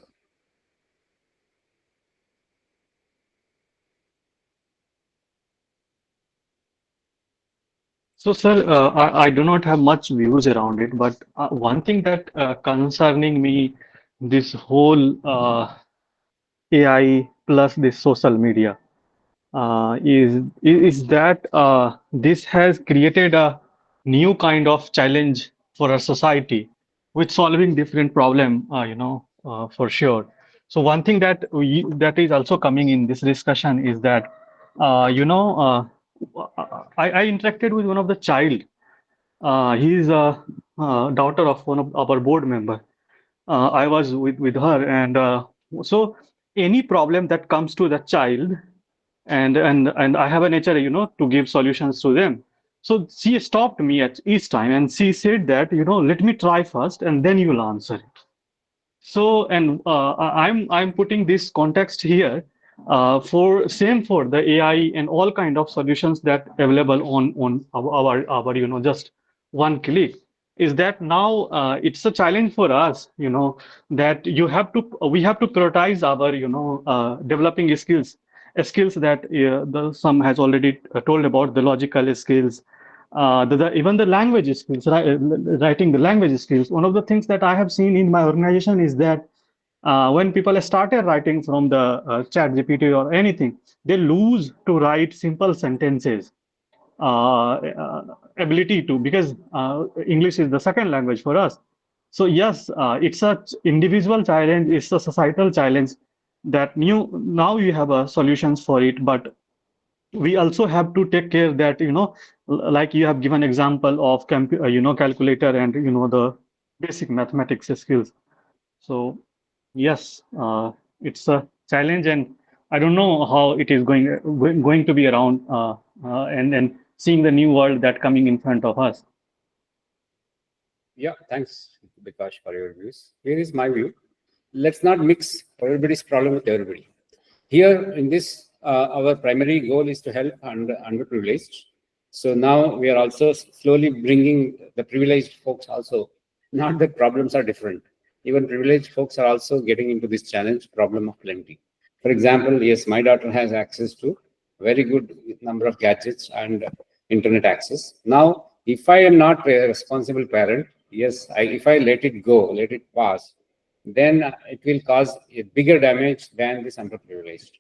So, sir, I do not have much views around it, but one thing that concerning me, this whole AI plus this social media, is that this has created a new kind of challenge for our society with solving different problem, for sure. So one thing that that is also coming in this discussion is that, I interacted with one of the child. He is a daughter of one of our board member. I was with her, and so any problem that comes to the child, and I have a nature, to give solutions to them. So she stopped me at each time, and she said that, let me try first, and then you'll answer it. So, and I'm putting this context here for same for the AI and all kind of solutions that available on our just one click. Is that now it's a challenge for us, that we have to prioritize our developing skills that some has already told about, the logical skills, even the language skills, writing the language skills. One of the things that I have seen in my organization is that when people started writing from the chat GPT or anything, they lose to write simple sentences, ability to, because English is the second language for us. So yes, it's a individual challenge, it's a societal challenge that now you have solutions for it, but we also have to take care that, like you have given example of calculator and the basic mathematics skills. So yes, it's a challenge, and I don't know how it is going to be around, and seeing the new world that coming in front of us. Yeah, thanks, Bikash, for your views. Here is my view. Let's not mix everybody's problem with everybody. Here in this, our primary goal is to help underprivileged. So now we are also slowly bringing the privileged folks also. Not that problems are different. Even privileged folks are also getting into this challenge, problem of plenty. For example, yes, my daughter has access to very good number of gadgets and internet access. Now, if I am not a responsible parent, yes, if I let it go, let it pass, then it will cause a bigger damage than this underprivileged.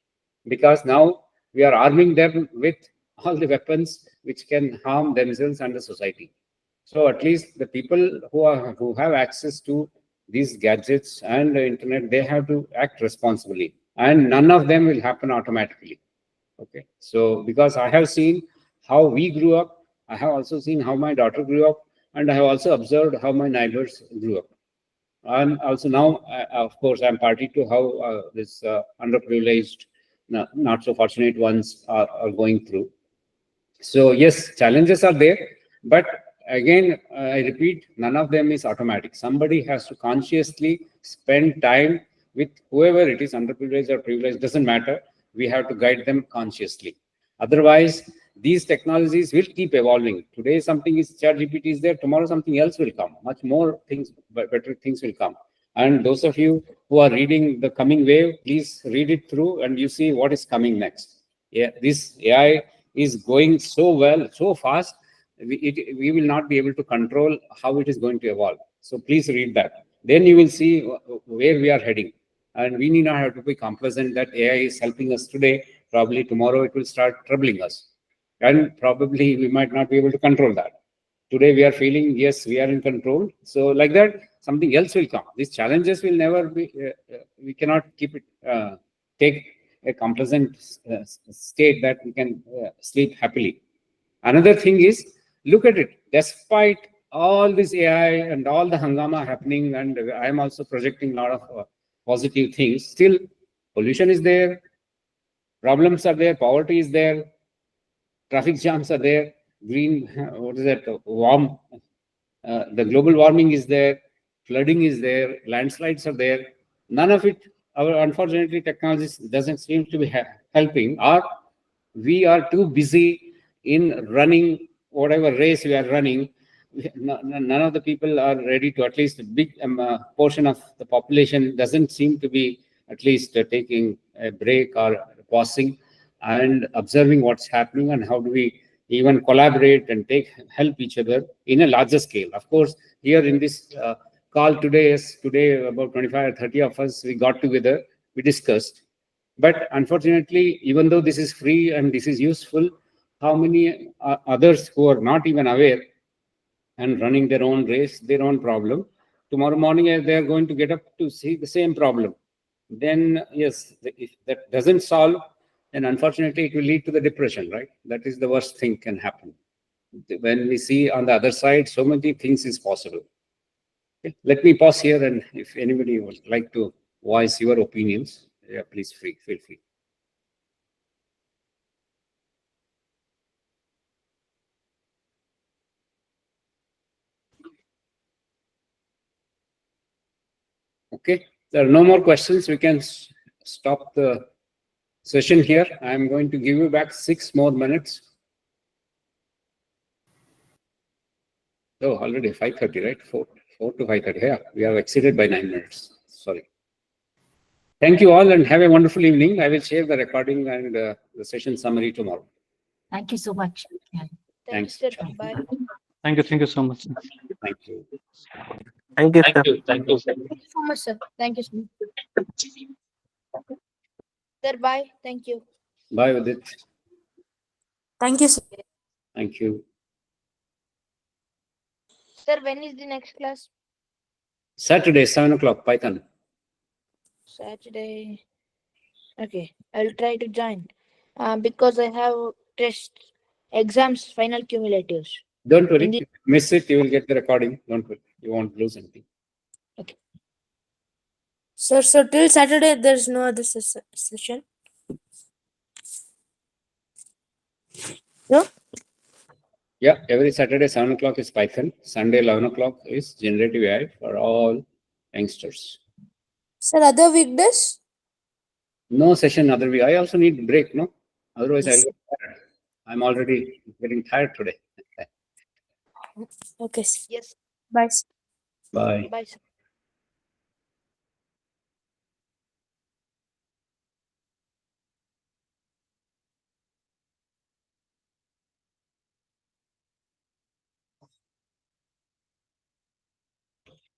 Because now we are arming them with all the weapons which can harm themselves and the society. So at least the people who have access to these gadgets and the internet, they have to act responsibly. and none of them will happen automatically. Okay, so because I have seen how we grew up, I have also seen how my daughter grew up, and I have also observed how my neighbors grew up. And also now, of course, I'm party to how this underprivileged, not so fortunate ones are going through. So yes, challenges are there, but again, I repeat, none of them is automatic. Somebody has to consciously spend time with whoever it is, underprivileged or privileged, doesn't matter. We have to guide them consciously. Otherwise, these technologies will keep evolving. Today, something is ChatGPT is there. Tomorrow, something else will come. Much more things, better things will come. And those of you who are reading the coming wave, please read it through and you see what is coming next. Yeah, this AI is going so well, so fast, we will not be able to control how it is going to evolve. So please read that. Then you will see where we are heading. And we need not have to be complacent that AI is helping us today. Probably tomorrow it will start troubling us. And probably we might not be able to control that. Today we are feeling, yes, we are in control. So like that, something else will come. These challenges will never be, we cannot keep it, take a complacent state that we can sleep happily. Another thing is, look at it, despite all this AI and all the hangama happening, and I am also projecting a lot of positive things, still pollution is there, problems are there, poverty is there, traffic jams are there, green, what is that, warm, the global warming is there, flooding is there, landslides are there. None of it, unfortunately, technology doesn't seem to be helping, or we are too busy in running whatever race we are running. None of the people are ready to, at least a big portion of the population doesn't seem to be at least taking a break or pausing and observing what's happening and how do we even collaborate and help each other in a larger scale. Of course, here in this call today, about 25 or 30 of us, we got together, we discussed. But unfortunately, even though this is free and this is useful, how many others who are not even aware and running their own race, their own problem, tomorrow morning they are going to get up to see the same problem. Then yes, if that doesn't solve, then unfortunately it will lead to the depression, right? That is the worst thing can happen. When we see on the other side, so many things is possible. Okay, let me pause here, and if anybody would like to voice your opinions, yeah, please feel free. Okay, there are no more questions. We can stop the session here. I'm going to give you back 6 more minutes. Oh, already 5:30, right? 4 to 5:30. Yeah, we have exceeded by 9 minutes. Sorry. Thank you all and have a wonderful evening. I will share the recording and the session summary tomorrow. Thank you so much. Yeah. Thanks. Sir. Bye. Thank you so much. Thank you. Thank you, sir. Thank you so much, sir. Thank you so much. Sir, bye. Thank you. Bye, Udit. Thank you, sir. Thank you. Sir, when is the next class? Saturday, 7 o'clock, Python. Saturday. Okay, I'll try to join. Because I have tests, exams, final cumulatives. Don't worry. If you miss it, you will get the recording. Don't worry. You won't lose anything. Okay. Sir, so till Saturday, there's no other session? No? Yeah, every Saturday, 7 o'clock is Python. Sunday, 11 o'clock is Generative AI for all youngsters. Sir, other weekdays? No session other way. I also need break, no? Otherwise, Yes. I'll get tired. I'm already getting tired today. Okay, sir. Yes. Bye, sir. Bye. Bye, sir.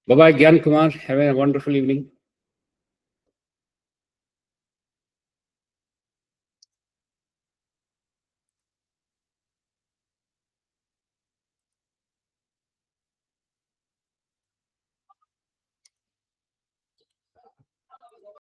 Bye-bye, Gyan Kumar. Have a wonderful evening.